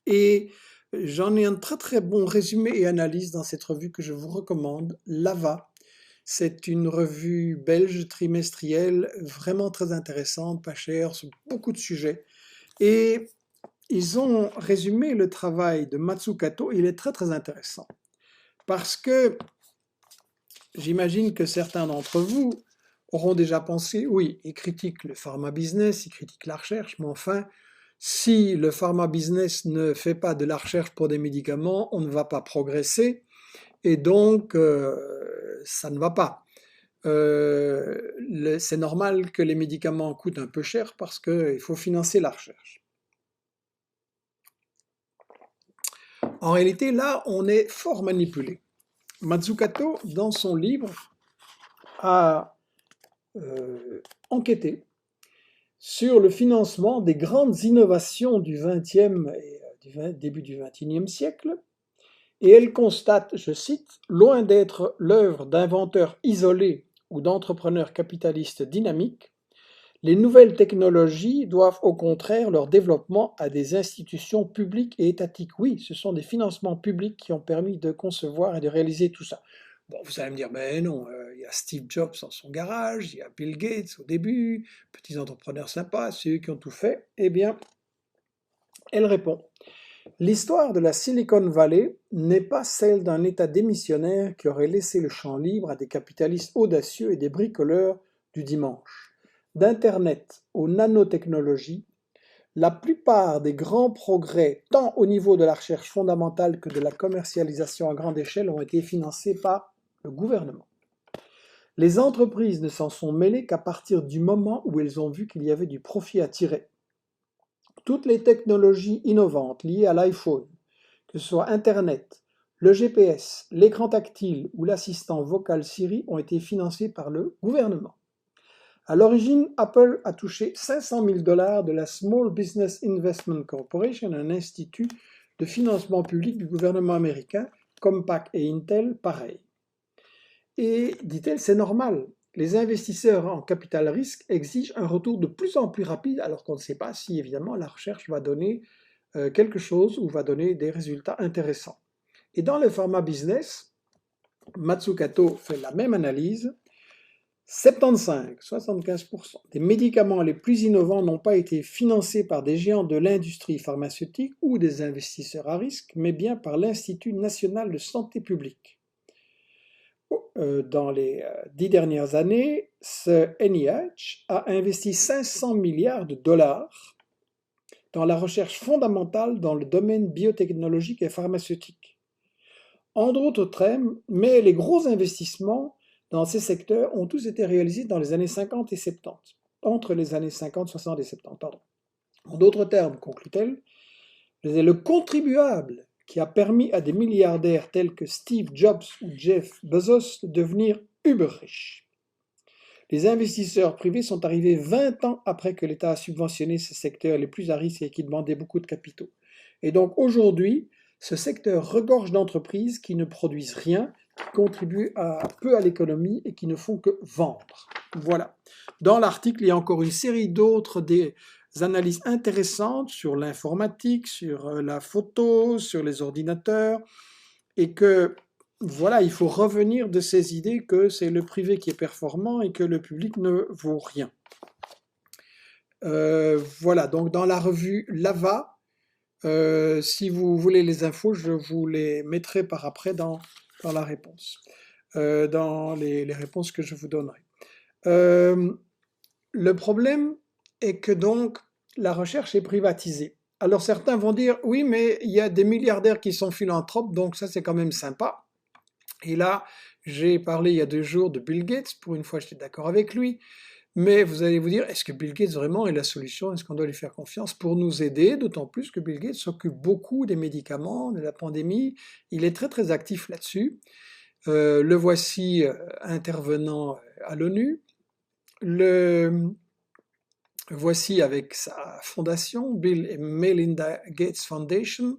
et j'en ai un très très bon résumé et analyse dans cette revue que je vous recommande, Lava. C'est une revue belge trimestrielle vraiment très intéressante, pas chère, sur beaucoup de sujets. Et ils ont résumé le travail de Mazzucato, il est très très intéressant. Parce que j'imagine que certains d'entre vous auront déjà pensé, oui, ils critiquent le pharma business, ils critiquent la recherche, mais enfin, si le pharma business ne fait pas de la recherche pour des médicaments, on ne va pas progresser, et donc ça ne va pas. C'est normal que les médicaments coûtent un peu cher parce qu'il faut financer la recherche. En réalité, là, on est fort manipulé. Mazzucato, dans son livre, a enquêté sur le financement des grandes innovations du XXe et début du XXIe siècle, et elle constate, je cite, « Loin d'être l'œuvre d'inventeurs isolés ou d'entrepreneurs capitalistes dynamiques, les nouvelles technologies doivent au contraire leur développement à des institutions publiques et étatiques. » Oui, ce sont des financements publics qui ont permis de concevoir et de réaliser tout ça. Bon, vous allez me dire, ben non, il y a Steve Jobs dans son garage, il y a Bill Gates au début, petits entrepreneurs sympas, c'est eux qui ont tout fait. Eh bien, elle répond, l'histoire de la Silicon Valley n'est pas celle d'un État démissionnaire qui aurait laissé le champ libre à des capitalistes audacieux et des bricoleurs du dimanche. D'Internet aux nanotechnologies, la plupart des grands progrès, tant au niveau de la recherche fondamentale que de la commercialisation à grande échelle, ont été financés par le gouvernement. Les entreprises ne s'en sont mêlées qu'à partir du moment où elles ont vu qu'il y avait du profit à tirer. Toutes les technologies innovantes liées à l'iPhone, que ce soit Internet, le GPS, l'écran tactile ou l'assistant vocal Siri, ont été financées par le gouvernement. À l'origine, Apple a touché 500 000 $ de la Small Business Investment Corporation, un institut de financement public du gouvernement américain, Compaq et Intel, pareil. Et, dit-elle, c'est normal. Les investisseurs en capital risque exigent un retour de plus en plus rapide, alors qu'on ne sait pas si, évidemment, la recherche va donner quelque chose ou va donner des résultats intéressants. Et dans le pharma business, Mazzucato fait la même analyse. 75% des médicaments les plus innovants n'ont pas été financés par des géants de l'industrie pharmaceutique ou des investisseurs à risque, mais bien par l'Institut national de santé publique. Dans les 10 dernières années, ce NIH a investi 500 milliards de dollars dans la recherche fondamentale dans le domaine biotechnologique et pharmaceutique. En d'autres termes, mais les gros investissements dans ces secteurs ont tous été réalisés dans les années 50 et 70, entre les années 50, 60 et 70. En d'autres termes, conclut-elle, le contribuable qui a permis à des milliardaires tels que Steve Jobs ou Jeff Bezos de devenir uber riches. Les investisseurs privés sont arrivés 20 ans après que l'État a subventionné ces secteurs les plus à risque et qui demandaient beaucoup de capitaux. Et donc aujourd'hui, ce secteur regorge d'entreprises qui ne produisent rien, qui contribuent peu à l'économie et qui ne font que vendre. Voilà. Dans l'article, il y a encore une série d'autres des analyses intéressantes sur l'informatique, sur la photo, sur les ordinateurs, et que voilà, il faut revenir de ces idées que c'est le privé qui est performant et que le public ne vaut rien. Voilà, donc dans la revue Lava, si vous voulez les infos, je vous les mettrai par après dans la réponse, dans les réponses que je vous donnerai. Le problème est que donc la recherche est privatisée. Alors certains vont dire, oui, mais il y a des milliardaires qui sont philanthropes, donc ça c'est quand même sympa. Et là, j'ai parlé il y a 2 jours de Bill Gates, pour une fois j'étais d'accord avec lui, mais vous allez vous dire, est-ce que Bill Gates vraiment est la solution? Est-ce qu'on doit lui faire confiance pour nous aider? D'autant plus que Bill Gates s'occupe beaucoup des médicaments, de la pandémie, il est très très actif là-dessus. Le voici intervenant à l'ONU, le voici avec sa fondation, Bill et Melinda Gates Foundation.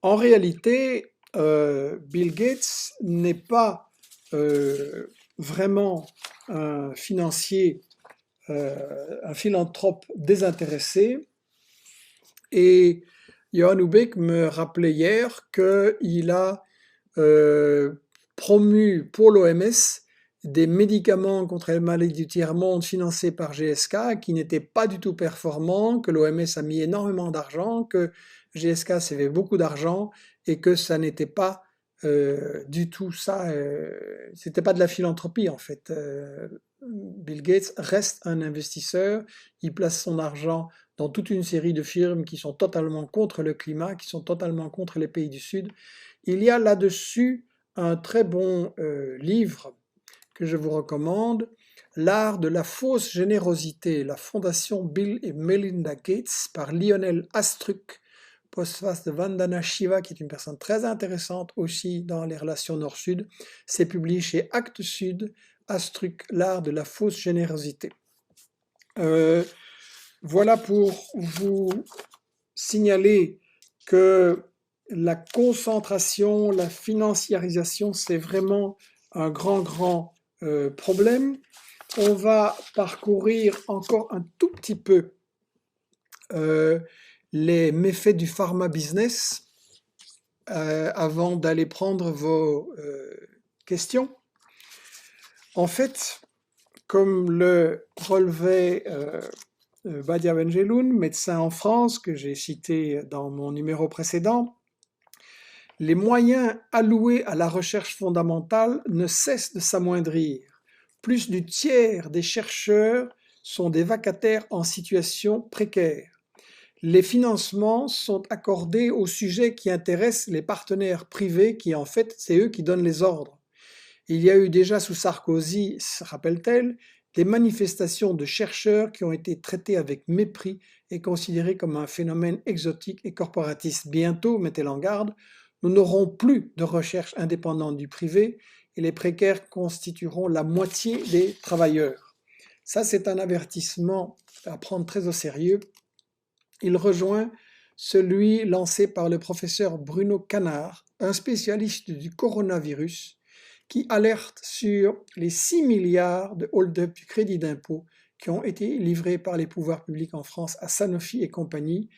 En réalité, Bill Gates n'est pas vraiment un financier, un philanthrope désintéressé. Et Johan Ubeck me rappelait hier qu'il a promu pour l'OMS des médicaments contre les maladies du tiers-monde financés par GSK qui n'étaient pas du tout performants, que l'OMS a mis énormément d'argent, que GSK s'avait beaucoup d'argent et que ça n'était pas du tout ça, c'était pas de la philanthropie en fait. Bill Gates reste un investisseur, il place son argent dans toute une série de firmes qui sont totalement contre le climat, qui sont totalement contre les pays du Sud. Il y a là-dessus un très bon livre que je vous recommande, L'art de la fausse générosité, la fondation Bill et Melinda Gates par Lionel Astruc, postface de Vandana Shiva, qui est une personne très intéressante aussi dans les relations Nord-Sud. C'est publié chez Actes Sud, Astruc, L'art de la fausse générosité. Voilà pour vous signaler que la concentration, la financiarisation, c'est vraiment un grand problème. On va parcourir encore un tout petit peu les méfaits du pharma business avant d'aller prendre vos questions. En fait, comme le relevait Badia Benjeloun, médecin en France, que j'ai cité dans mon numéro précédent, les moyens alloués à la recherche fondamentale ne cessent de s'amoindrir. Plus du tiers des chercheurs sont des vacataires en situation précaire. Les financements sont accordés aux sujets qui intéressent les partenaires privés qui, en fait, c'est eux qui donnent les ordres. Il y a eu déjà sous Sarkozy, rappelle-t-elle, des manifestations de chercheurs qui ont été traités avec mépris et considérés comme un phénomène exotique et corporatiste. Bientôt, met-elle en garde, nous n'aurons plus de recherche indépendante du privé et les précaires constitueront la moitié des travailleurs. Ça, c'est un avertissement à prendre très au sérieux. Il rejoint celui lancé par le professeur Bruno Canard, un spécialiste du coronavirus, qui alerte sur les 6 milliards de hold-up du crédit d'impôt qui ont été livrés par les pouvoirs publics en France à Sanofi et compagnie,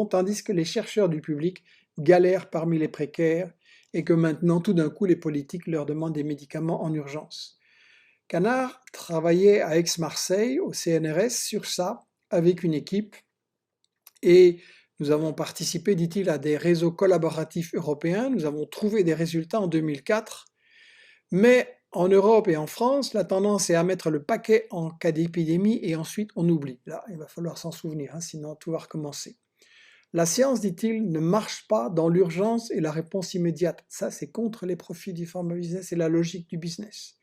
tandis que les chercheurs du public galèrent parmi les précaires et que maintenant, tout d'un coup, les politiques leur demandent des médicaments en urgence. Canard travaillait à Aix-Marseille, au CNRS, sur ça, avec une équipe, et nous avons participé, dit-il, à des réseaux collaboratifs européens. Nous avons trouvé des résultats en 2004, mais en Europe et en France, la tendance est à mettre le paquet en cas d'épidémie et ensuite on oublie. Là, il va falloir s'en souvenir, sinon tout va recommencer. La science, dit-il, ne marche pas dans l'urgence et la réponse immédiate. Ça, c'est contre les profits du pharma business et la logique du business.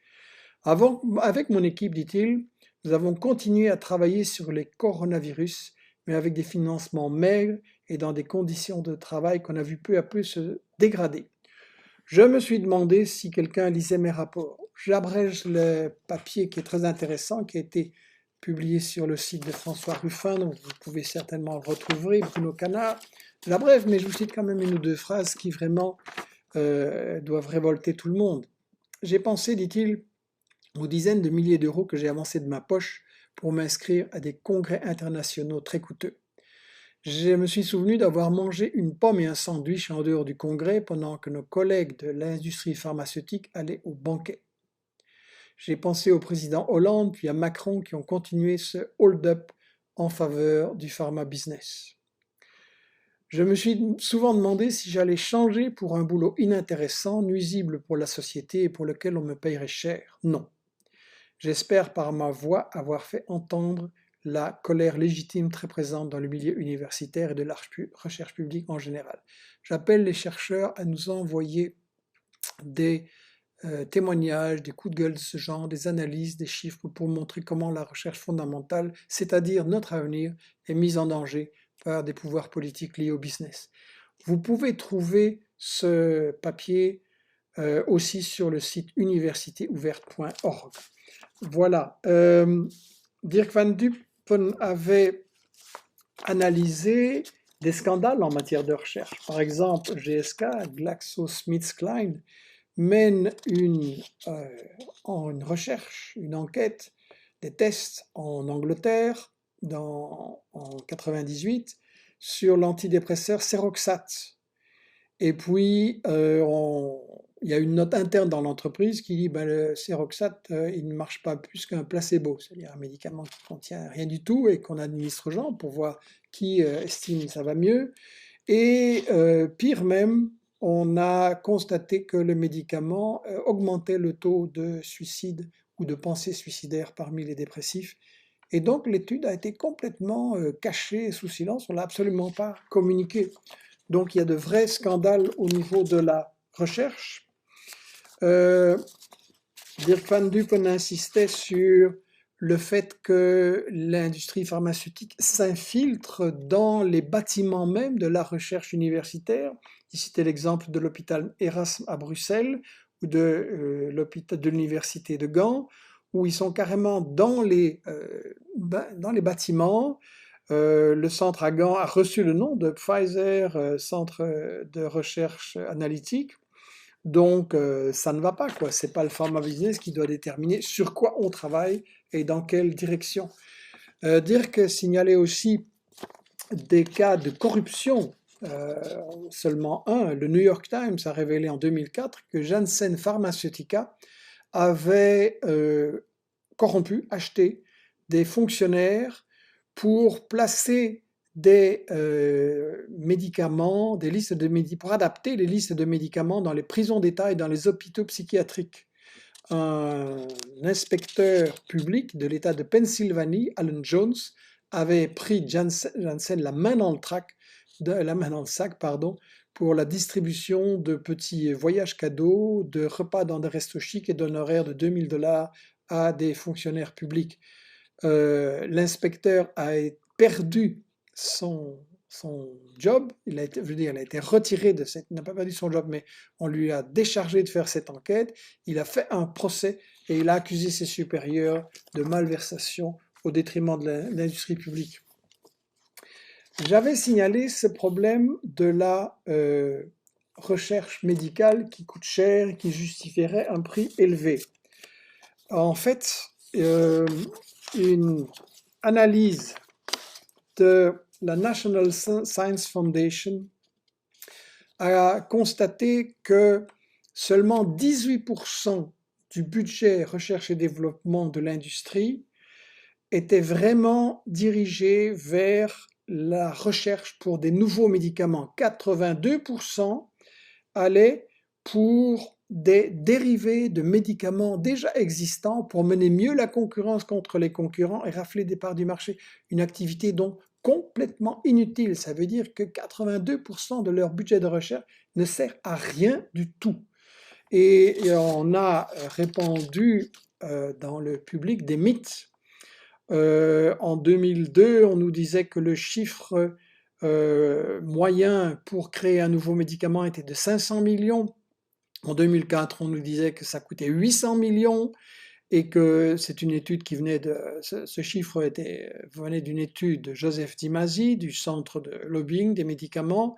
Avec mon équipe, dit-il, nous avons continué à travailler sur les coronavirus, mais avec des financements maigres et dans des conditions de travail qu'on a vu peu à peu se dégrader. Je me suis demandé si quelqu'un lisait mes rapports. J'abrège le papier qui est très intéressant, qui a été publié sur le site de François Ruffin, donc vous pouvez certainement le retrouver, Bruno Canard. J'abrège, mais je vous cite quand même une ou deux phrases qui vraiment doivent révolter tout le monde. J'ai pensé, dit-il, aux dizaines de milliers d'euros que j'ai avancés de ma poche pour m'inscrire à des congrès internationaux très coûteux. Je me suis souvenu d'avoir mangé une pomme et un sandwich en dehors du congrès pendant que nos collègues de l'industrie pharmaceutique allaient au banquet. J'ai pensé au président Hollande puis à Macron qui ont continué ce hold-up en faveur du pharma business. Je me suis souvent demandé si j'allais changer pour un boulot inintéressant, nuisible pour la société et pour lequel on me payerait cher. Non. J'espère par ma voix avoir fait entendre la colère légitime très présente dans le milieu universitaire et de la recherche publique en général. J'appelle les chercheurs à nous envoyer des témoignages, des coups de gueule de ce genre, des analyses, des chiffres pour montrer comment la recherche fondamentale, c'est-à-dire notre avenir, est mise en danger par des pouvoirs politiques liés au business. Vous pouvez trouver ce papier aussi sur le site universitéouverte.org. Voilà. Dirk Van Dupen avait analysé des scandales en matière de recherche. Par exemple, GSK, GlaxoSmithKline, mène une recherche, une enquête, des tests en Angleterre en 98 sur l'antidépresseur Seroxat. Et puis, il y a une note interne dans l'entreprise qui dit le Seroxat, il ne marche pas plus qu'un placebo, c'est-à-dire un médicament qui ne contient rien du tout et qu'on administre aux gens pour voir qui estime que ça va mieux. Et pire même, on a constaté que le médicament augmentait le taux de suicide ou de pensée suicidaire parmi les dépressifs. Et donc l'étude a été complètement cachée sous silence, on ne l'a absolument pas communiquée. Donc il y a de vrais scandales au niveau de la recherche. Dirk Van Dupen insistait sur le fait que l'industrie pharmaceutique s'infiltre dans les bâtiments même de la recherche universitaire. Il citait l'exemple de l'hôpital Erasme à Bruxelles ou de l'hôpital de l'université de Gand, où ils sont carrément dans les bâtiments. Le centre à Gand a reçu le nom de Pfizer, centre de recherche analytique. Donc, ça ne va pas, quoi. C'est pas le pharma business qui doit déterminer sur quoi on travaille et dans quelle direction. Dirk signalait aussi des cas de corruption, seulement un. Le New York Times a révélé en 2004 que Janssen Pharmaceutica avait corrompu, acheté des fonctionnaires pour placer des médicaments, des listes de pour adapter les listes de médicaments dans les prisons d'État et dans les hôpitaux psychiatriques. Un inspecteur public de l'État de Pennsylvanie, Alan Jones, avait pris Janssen la main dans le sac, pour la distribution de petits voyages cadeaux, de repas dans des restos chics et d'honoraires de $2000 à des fonctionnaires publics. L'inspecteur a perdu son job, il a été retiré de cette, il n'a pas perdu son job, mais on lui a déchargé de faire cette enquête, il a fait un procès et il a accusé ses supérieurs de malversation au détriment de l'industrie publique. J'avais signalé ce problème de la recherche médicale qui coûte cher et qui justifierait un prix élevé. En fait, une analyse de la National Science Foundation a constaté que seulement 18% du budget recherche et développement de l'industrie était vraiment dirigé vers la recherche pour des nouveaux médicaments. 82% allaient pour des dérivés de médicaments déjà existants pour mener mieux la concurrence contre les concurrents et rafler des parts du marché. Une activité donc complètement inutile. Ça veut dire que 82% de leur budget de recherche ne sert à rien du tout. Et on a répandu dans le public des mythes. En 2002, on nous disait que le chiffre moyen pour créer un nouveau médicament était de 500 millions. En 2004, on nous disait que ça coûtait 800 millions et que c'est une étude qui venait ce chiffre venait d'une étude de Joseph Dimasi, du centre de lobbying des médicaments.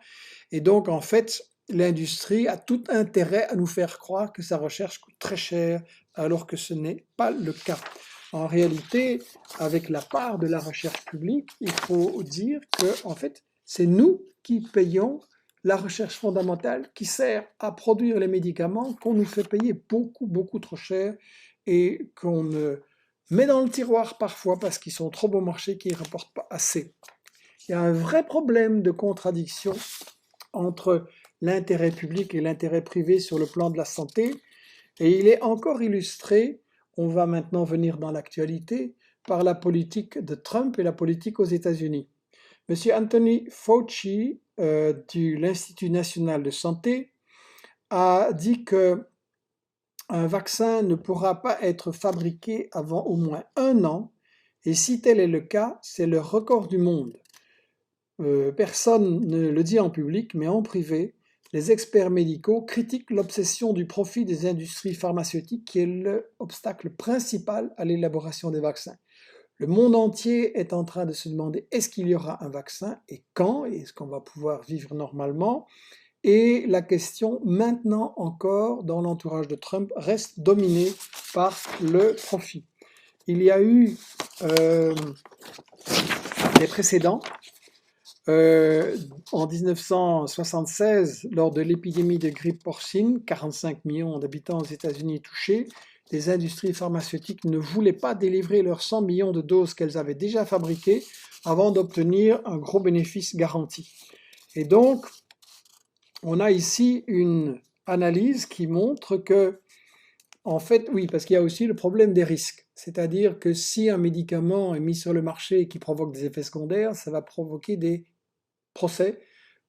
Et donc, en fait, l'industrie a tout intérêt à nous faire croire que sa recherche coûte très cher, alors que ce n'est pas le cas. En réalité, avec la part de la recherche publique, il faut dire que, en fait, c'est nous qui payons la recherche fondamentale qui sert à produire les médicaments qu'on nous fait payer beaucoup, beaucoup trop cher et qu'on met dans le tiroir parfois parce qu'ils sont trop bon marché, qu'ils ne rapportent pas assez. Il y a un vrai problème de contradiction entre l'intérêt public et l'intérêt privé sur le plan de la santé, et il est encore illustré, on va maintenant venir dans l'actualité, par la politique de Trump et la politique aux États-Unis. Monsieur Anthony Fauci de l'Institut national de santé a dit que un vaccin ne pourra pas être fabriqué avant au moins 1 an, et si tel est le cas, c'est le record du monde. Personne ne le dit en public, mais en privé, les experts médicaux critiquent l'obsession du profit des industries pharmaceutiques qui est l'obstacle principal à l'élaboration des vaccins. Le monde entier est en train de se demander est-ce qu'il y aura un vaccin et quand, et est-ce qu'on va pouvoir vivre normalement. Et la question, maintenant encore, dans l'entourage de Trump, reste dominée par le profit. Il y a eu des précédents. En 1976, lors de l'épidémie de grippe porcine, 45 millions d'habitants aux États-Unis touchés, les industries pharmaceutiques ne voulaient pas délivrer leurs 100 millions de doses qu'elles avaient déjà fabriquées avant d'obtenir un gros bénéfice garanti. Et donc, on a ici une analyse qui montre que, en fait, oui, parce qu'il y a aussi le problème des risques. C'est-à-dire que si un médicament est mis sur le marché et qui provoque des effets secondaires, ça va provoquer des procès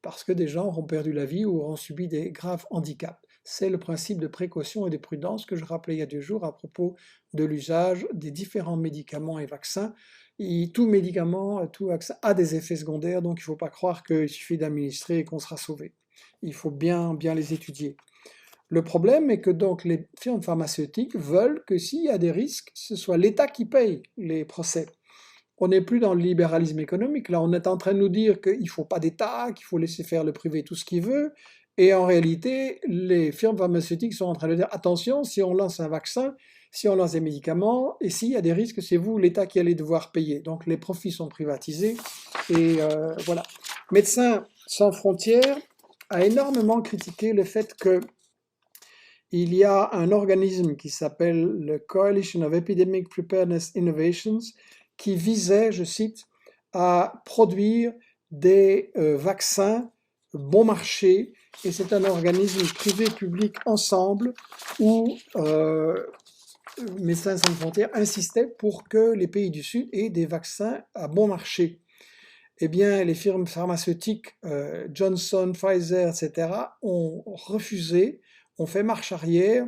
parce que des gens auront perdu la vie ou auront subi des graves handicaps. C'est le principe de précaution et de prudence que je rappelais il y a 2 jours à propos de l'usage des différents médicaments et vaccins. Et tout médicament, tout vaccin a des effets secondaires, donc il ne faut pas croire qu'il suffit d'administrer et qu'on sera sauvé. Il faut bien les étudier. Le problème est que donc les firmes pharmaceutiques veulent que s'il y a des risques, ce soit l'État qui paye les procès. On n'est plus dans le libéralisme économique. Là, on est en train de nous dire qu'il ne faut pas d'État, qu'il faut laisser faire le privé tout ce qu'il veut. Et en réalité, les firmes pharmaceutiques sont en train de dire attention, si on lance un vaccin, si on lance des médicaments, et s'il y a des risques, c'est vous, l'État, qui allez devoir payer. Donc les profits sont privatisés. Et voilà. Médecins sans frontières a énormément critiqué le fait que il y a un organisme qui s'appelle le Coalition of Epidemic Preparedness Innovations qui visait, je cite, à produire des vaccins bon marché, et c'est un organisme privé-public ensemble où Médecins sans frontières insistait pour que les pays du Sud aient des vaccins à bon marché. Eh bien, les firmes pharmaceutiques Johnson, Pfizer, etc., ont refusé, ont fait marche arrière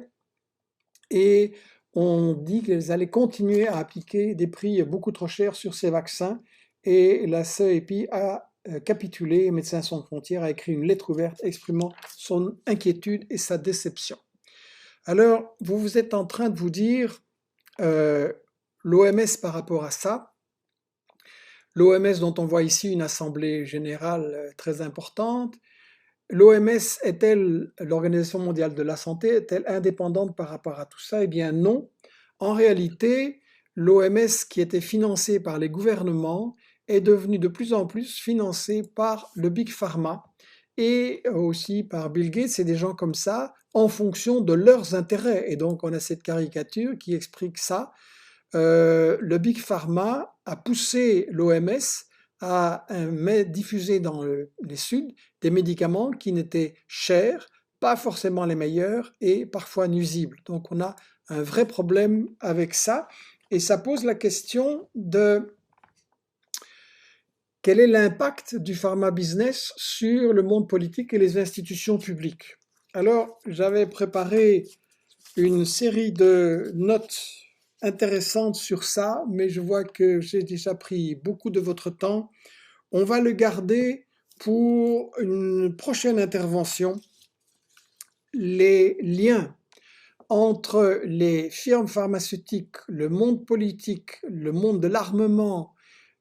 et ont dit qu'elles allaient continuer à appliquer des prix beaucoup trop chers sur ces vaccins. Et la CEPI a capitulé et Médecins sans frontières a écrit une lettre ouverte exprimant son inquiétude et sa déception. Alors, vous êtes en train de vous dire, l'OMS par rapport à ça, l'OMS dont on voit ici une assemblée générale très importante, l'OMS est-elle, l'Organisation mondiale de la santé, est-elle indépendante par rapport à tout ça? Eh bien non. En réalité, l'OMS qui était financée par les gouvernements est devenue de plus en plus financée par le Big Pharma et aussi par Bill Gates et des gens comme ça en fonction de leurs intérêts. Et donc on a cette caricature qui explique ça. Le Big Pharma a poussé l'OMS à diffuser dans les Suds des médicaments qui n'étaient chers, pas forcément les meilleurs et parfois nuisibles. Donc on a un vrai problème avec ça et ça pose la question de quel est l'impact du pharma business sur le monde politique et les institutions publiques. Alors j'avais préparé une série de notes intéressante sur ça, mais je vois que j'ai déjà pris beaucoup de votre temps. On va le garder pour une prochaine intervention. Les liens entre les firmes pharmaceutiques, le monde politique, le monde de l'armement,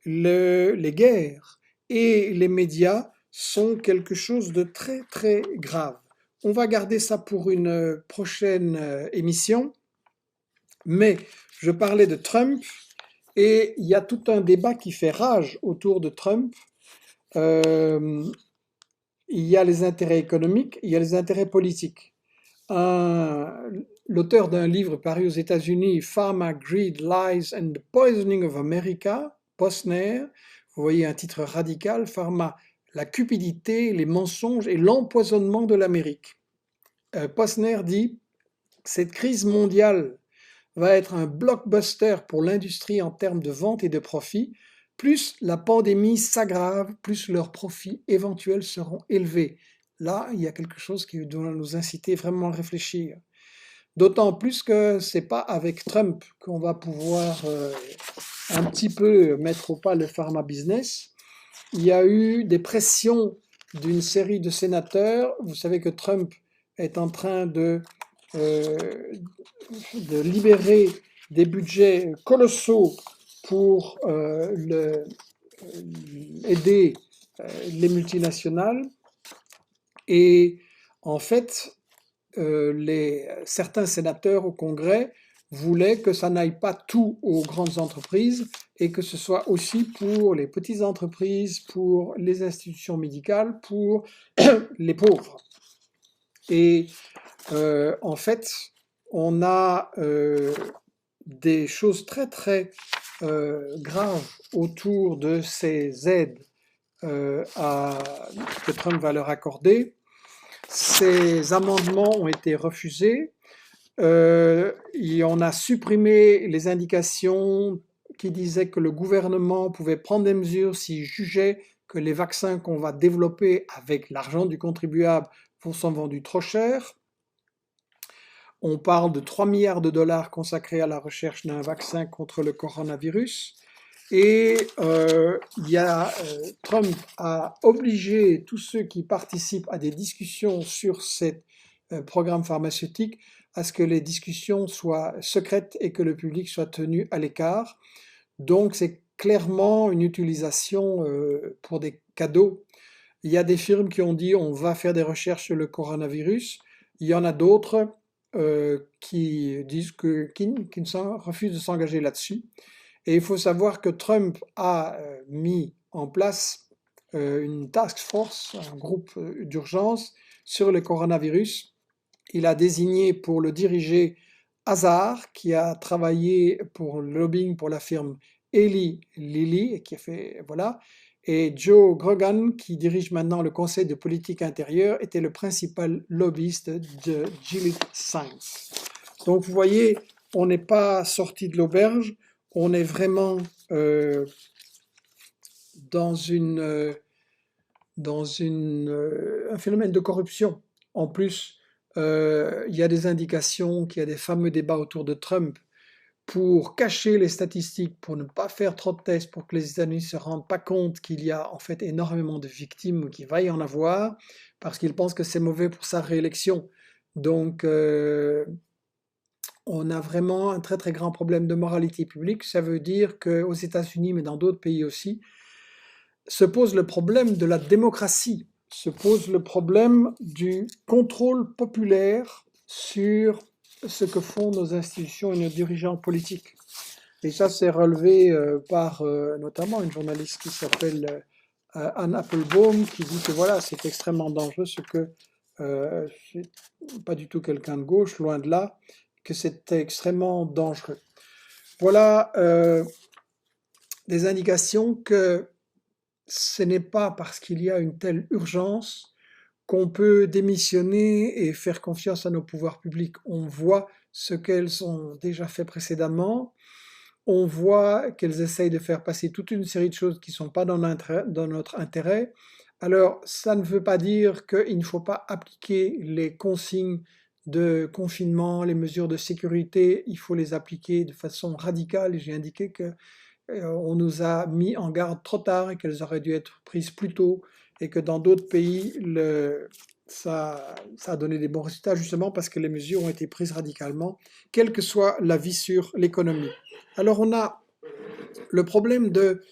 les guerres et les médias sont quelque chose de très très grave. On va garder ça pour une prochaine émission, mais je parlais de Trump et il y a tout un débat qui fait rage autour de Trump. Euh, il y a les intérêts économiques, il y a les intérêts politiques. L'auteur d'un livre paru aux États-Unis, Pharma, Greed, Lies and the Poisoning of America, Posner, vous voyez un titre radical, Pharma, la cupidité, les mensonges et l'empoisonnement de l'Amérique. Posner dit, cette crise mondiale va être un blockbuster pour l'industrie en termes de vente et de profit. Plus la pandémie s'aggrave, plus leurs profits éventuels seront élevés. Là, il y a quelque chose qui doit nous inciter vraiment à réfléchir. D'autant plus que c'est pas avec Trump qu'on va pouvoir un petit peu mettre au pas le pharma business. Il y a eu des pressions d'une série de sénateurs. Vous savez que Trump est en train de libérer des budgets colossaux pour aider les multinationales. Et en fait, certains sénateurs au Congrès voulaient que ça n'aille pas tout aux grandes entreprises et que ce soit aussi pour les petites entreprises, pour les institutions médicales, pour les pauvres. Et en fait, on a des choses très très graves autour de ces aides que Trump va leur accorder. Ces amendements ont été refusés. Et on a supprimé les indications qui disaient que le gouvernement pouvait prendre des mesures s'il jugeait que les vaccins qu'on va développer avec l'argent du contribuable sont vendus trop cher. On parle de 3 milliards de dollars consacrés à la recherche d'un vaccin contre le coronavirus. Et Trump a obligé tous ceux qui participent à des discussions sur ces programmes pharmaceutiques à ce que les discussions soient secrètes et que le public soit tenu à l'écart. Donc c'est clairement une utilisation pour des cadeaux. Il y a des firmes qui ont dit on va faire des recherches sur le coronavirus. Il y en a d'autres qui disent qui refusent de s'engager là-dessus. Et il faut savoir que Trump a mis en place une task force, un groupe d'urgence sur le coronavirus. Il a désigné pour le diriger Hazar, qui a travaillé pour le lobbying pour la firme Eli Lilly, et qui a fait, voilà, et Joe Grogan, qui dirige maintenant le conseil de politique intérieure, était le principal lobbyiste de Gilead Sciences. Donc vous voyez, on n'est pas sorti de l'auberge, on est vraiment dans un phénomène de corruption. En plus, il y a des indications qu'il y a des fameux débats autour de Trump pour cacher les statistiques, pour ne pas faire trop de tests, pour que les États-Unis ne se rendent pas compte qu'il y a en fait énormément de victimes ou qu'il va y en avoir, parce qu'ils pensent que c'est mauvais pour sa réélection. Donc, on a vraiment un très très grand problème de moralité publique. Ça veut dire qu'aux États-Unis, mais dans d'autres pays aussi, se pose le problème de la démocratie, se pose le problème du contrôle populaire sur ce que font nos institutions et nos dirigeants politiques. Et ça, c'est relevé par notamment une journaliste qui s'appelle Anne Applebaum, qui dit que voilà, c'est extrêmement dangereux, ce que c'est pas du tout quelqu'un de gauche, loin de là, que c'est extrêmement dangereux. Voilà des indications que ce n'est pas parce qu'il y a une telle urgence qu'on peut démissionner et faire confiance à nos pouvoirs publics. On voit ce qu'elles ont déjà fait précédemment, on voit qu'elles essayent de faire passer toute une série de choses qui ne sont pas dans notre intérêt. Alors, ça ne veut pas dire qu'il ne faut pas appliquer les consignes de confinement, les mesures de sécurité, il faut les appliquer de façon radicale. Et j'ai indiqué que on nous a mis en garde trop tard et qu'elles auraient dû être prises plus tôt et que dans d'autres pays, ça a donné des bons résultats justement parce que les mesures ont été prises radicalement, quel que soit l'avis sur l'économie. Alors on a le problème de,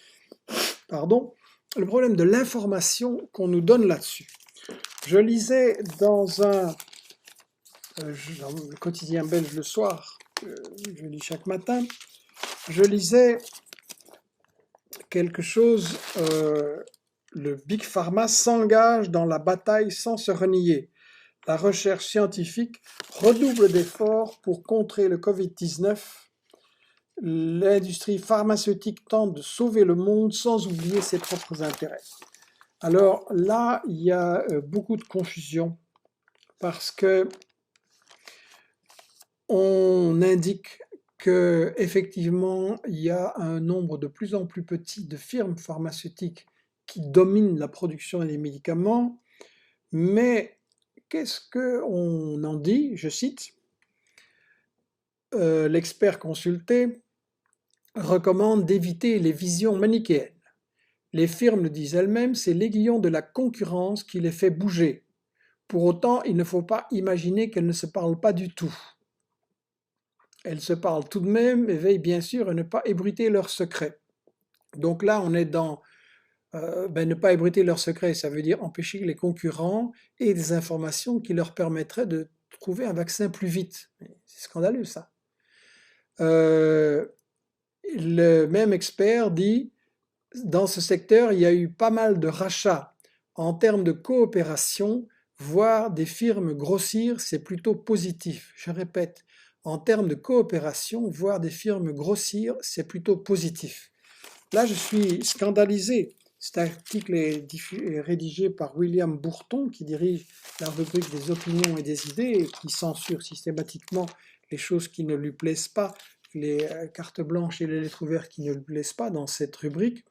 pardon, le problème de l'information qu'on nous donne là-dessus. Je lisais dans le quotidien belge le soir, je lis chaque matin, je lisais quelque chose, le Big Pharma s'engage dans la bataille sans se renier. La recherche scientifique redouble d'efforts pour contrer le Covid-19. L'industrie pharmaceutique tente de sauver le monde sans oublier ses propres intérêts. Alors là, il y a beaucoup de confusion parce que on indique qu'effectivement, il y a un nombre de plus en plus petit de firmes pharmaceutiques qui dominent la production des médicaments, mais qu'est-ce qu'on en dit? Je cite, l'expert consulté recommande d'éviter les visions manichéennes. Les firmes le disent elles-mêmes, c'est l'aiguillon de la concurrence qui les fait bouger. Pour autant, il ne faut pas imaginer qu'elles ne se parlent pas du tout. Elles se parlent tout de même et veillent bien sûr à ne pas ébruiter leurs secrets. Donc là, on est dans ne pas ébruiter leurs secrets, ça veut dire empêcher les concurrents et des informations qui leur permettraient de trouver un vaccin plus vite. C'est scandaleux ça. Le même expert dit, dans ce secteur, il y a eu pas mal de rachats. En termes de coopération, voir des firmes grossir, c'est plutôt positif. Je répète, en termes de coopération, voir des firmes grossir, c'est plutôt positif. Là, je suis scandalisé. Cet article est rédigé par William Bourton, qui dirige la rubrique des opinions et des idées, et qui censure systématiquement les choses qui ne lui plaisent pas, les cartes blanches et les lettres ouvertes qui ne lui plaisent pas dans cette rubrique.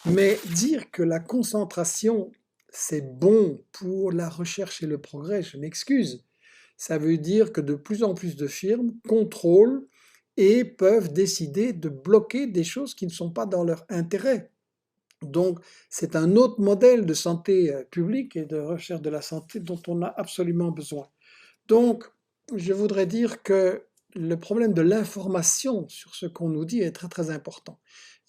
Mais dire que la concentration, c'est bon pour la recherche et le progrès, je m'excuse. Ça veut dire que de plus en plus de firmes contrôlent et peuvent décider de bloquer des choses qui ne sont pas dans leur intérêt. Donc, c'est un autre modèle de santé publique et de recherche de la santé dont on a absolument besoin. Donc, je voudrais dire que le problème de l'information sur ce qu'on nous dit est très très important.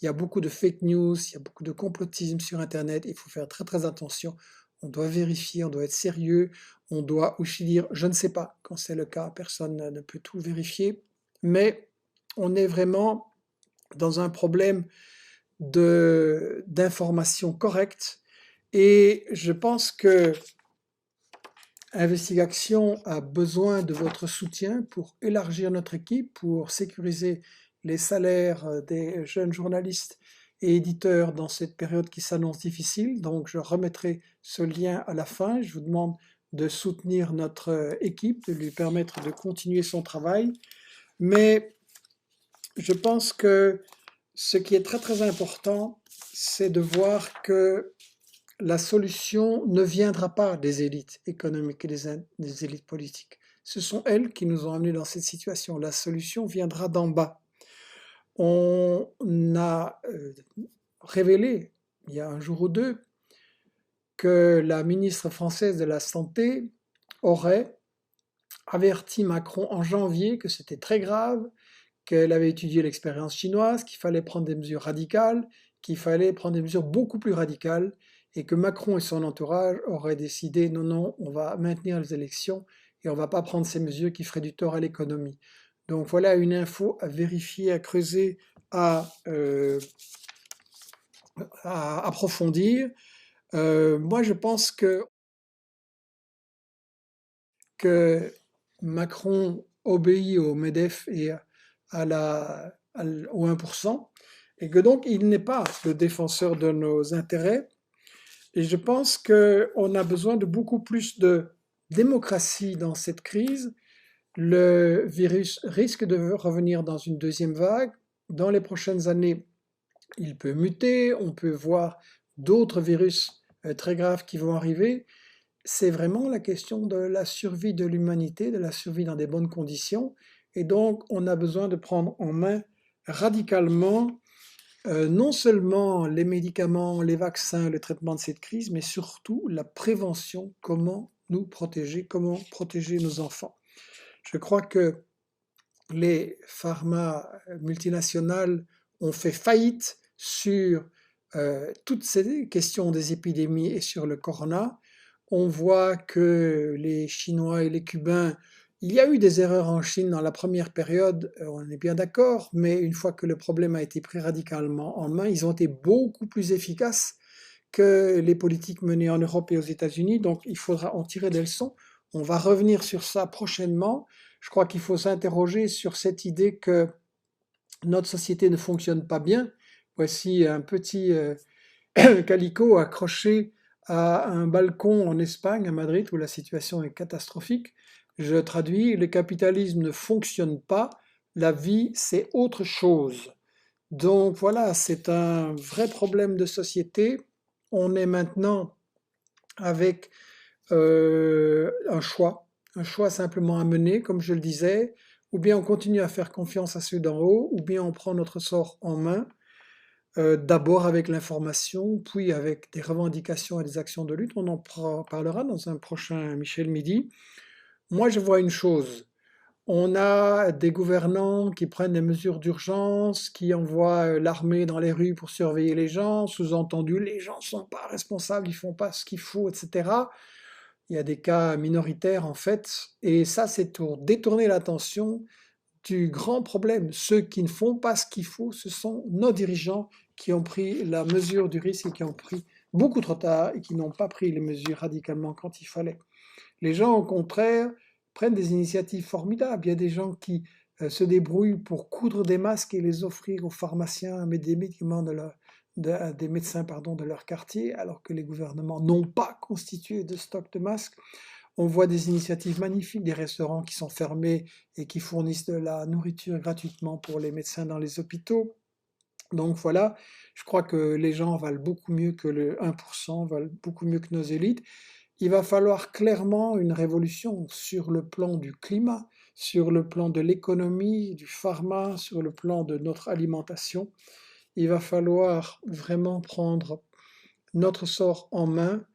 Il y a beaucoup de fake news, il y a beaucoup de complotisme sur Internet, il faut faire très très attention. On doit vérifier, on doit être sérieux, on doit aussi dire je ne sais pas quand c'est le cas, personne ne peut tout vérifier, mais on est vraiment dans un problème d'information correcte et je pense que Investigation a besoin de votre soutien pour élargir notre équipe, pour sécuriser les salaires des jeunes journalistes et éditeurs dans cette période qui s'annonce difficile. Donc je remettrai ce lien à la fin. Je vous demande de soutenir notre équipe, de lui permettre de continuer son travail. Mais je pense que ce qui est très très important, c'est de voir que la solution ne viendra pas des élites économiques et des élites politiques. Ce sont elles qui nous ont amenés dans cette situation. La solution viendra d'en bas. On a révélé, il y a un jour ou deux, que la ministre française de la Santé aurait averti Macron en janvier que c'était très grave, qu'elle avait étudié l'expérience chinoise, qu'il fallait prendre des mesures radicales, qu'il fallait prendre des mesures beaucoup plus radicales, et que Macron et son entourage auraient décidé non, non, on va maintenir les élections et on ne va pas prendre ces mesures qui feraient du tort à l'économie. Donc voilà une info à vérifier, à creuser, à approfondir. Moi, je pense que Macron obéit au MEDEF et au 1%, et que donc il n'est pas le défenseur de nos intérêts. Et je pense qu'on a besoin de beaucoup plus de démocratie dans cette crise. Le virus risque de revenir dans une deuxième vague. Dans les prochaines années, il peut muter, on peut voir d'autres virus très graves qui vont arriver. c'est vraiment la question de la survie de l'humanité, de la survie dans des bonnes conditions. Et donc, on a besoin de prendre en main radicalement non seulement les médicaments, les vaccins, le traitement de cette crise, mais surtout la prévention, comment nous protéger, comment protéger nos enfants. Je crois que les pharma multinationales ont fait faillite sur toutes ces questions des épidémies et sur le corona. On voit que les Chinois et les Cubains, il y a eu des erreurs en Chine dans la première période, on est bien d'accord, mais une fois que le problème a été pris radicalement en main, ils ont été beaucoup plus efficaces que les politiques menées en Europe et aux États-Unis. Donc il faudra en tirer des leçons. On va revenir sur ça prochainement. Je crois qu'il faut s'interroger sur cette idée que notre société ne fonctionne pas bien. Voici un petit calicot accroché à un balcon en Espagne, à Madrid, où la situation est catastrophique. Je traduis, le capitalisme ne fonctionne pas, la vie c'est autre chose. Donc voilà, c'est un vrai problème de société. On est maintenant avec un choix simplement à mener, comme je le disais, ou bien on continue à faire confiance à ceux d'en haut, ou bien on prend notre sort en main, d'abord avec l'information, puis avec des revendications et des actions de lutte. On en parlera dans un prochain Michel Midi. Moi, je vois une chose. On a des gouvernants qui prennent des mesures d'urgence, qui envoient l'armée dans les rues pour surveiller les gens, sous-entendu, les gens ne sont pas responsables, ils font pas ce qu'il faut, etc. Il y a des cas minoritaires en fait, et ça c'est pour détourner l'attention du grand problème. Ceux qui ne font pas ce qu'il faut, ce sont nos dirigeants qui ont pris la mesure du risque et qui ont pris beaucoup trop tard et qui n'ont pas pris les mesures radicalement quand il fallait. Les gens, au contraire, prennent des initiatives formidables. Il y a des gens qui se débrouillent pour coudre des masques et les offrir aux pharmaciens, mais des médicaments des médecins de leur quartier, alors que les gouvernements n'ont pas constitué de stock de masques. On voit des initiatives magnifiques, des restaurants qui sont fermés et qui fournissent de la nourriture gratuitement pour les médecins dans les hôpitaux. Donc voilà, je crois que les gens valent beaucoup mieux que le 1%, valent beaucoup mieux que nos élites. Il va falloir clairement une révolution sur le plan du climat, sur le plan de l'économie, du pharma, sur le plan de notre alimentation. Il va falloir vraiment prendre notre sort en main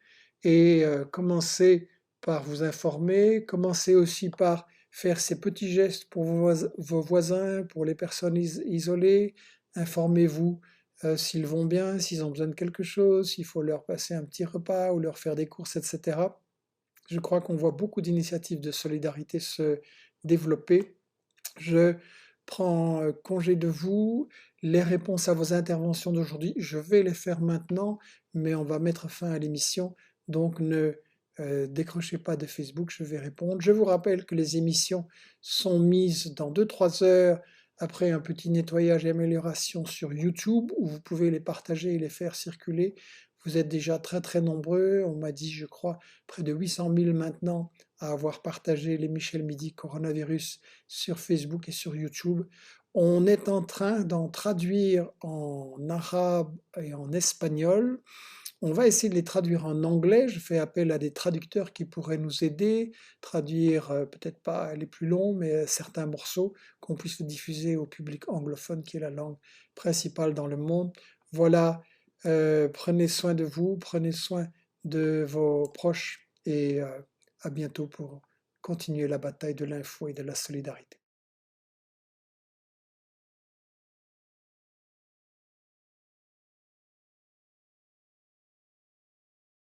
et commencer par vous informer, commencer aussi par faire ces petits gestes pour vos voisins, pour les personnes isolées. Informez-vous s'ils vont bien, s'ils ont besoin de quelque chose, s'il faut leur passer un petit repas ou leur faire des courses, etc. Je crois qu'on voit beaucoup d'initiatives de solidarité se développer. Je prends congé de vous. Les réponses à vos interventions d'aujourd'hui, je vais les faire maintenant, mais on va mettre fin à l'émission. Donc ne décrochez pas de Facebook, je vais répondre. Je vous rappelle que les émissions sont mises dans 2-3 heures après un petit nettoyage et amélioration sur YouTube, où vous pouvez les partager et les faire circuler. Vous êtes déjà très très nombreux, on m'a dit je crois près de 800 000 maintenant à avoir partagé les Michel Midi Coronavirus sur Facebook et sur YouTube. On est en train d'en traduire en arabe et en espagnol. On va essayer de les traduire en anglais. Je fais appel à des traducteurs qui pourraient nous aider, traduire peut-être pas les plus longs, mais certains morceaux qu'on puisse diffuser au public anglophone qui est la langue principale dans le monde. Voilà, prenez soin de vous, prenez soin de vos proches et à bientôt pour continuer la bataille de l'info et de la solidarité.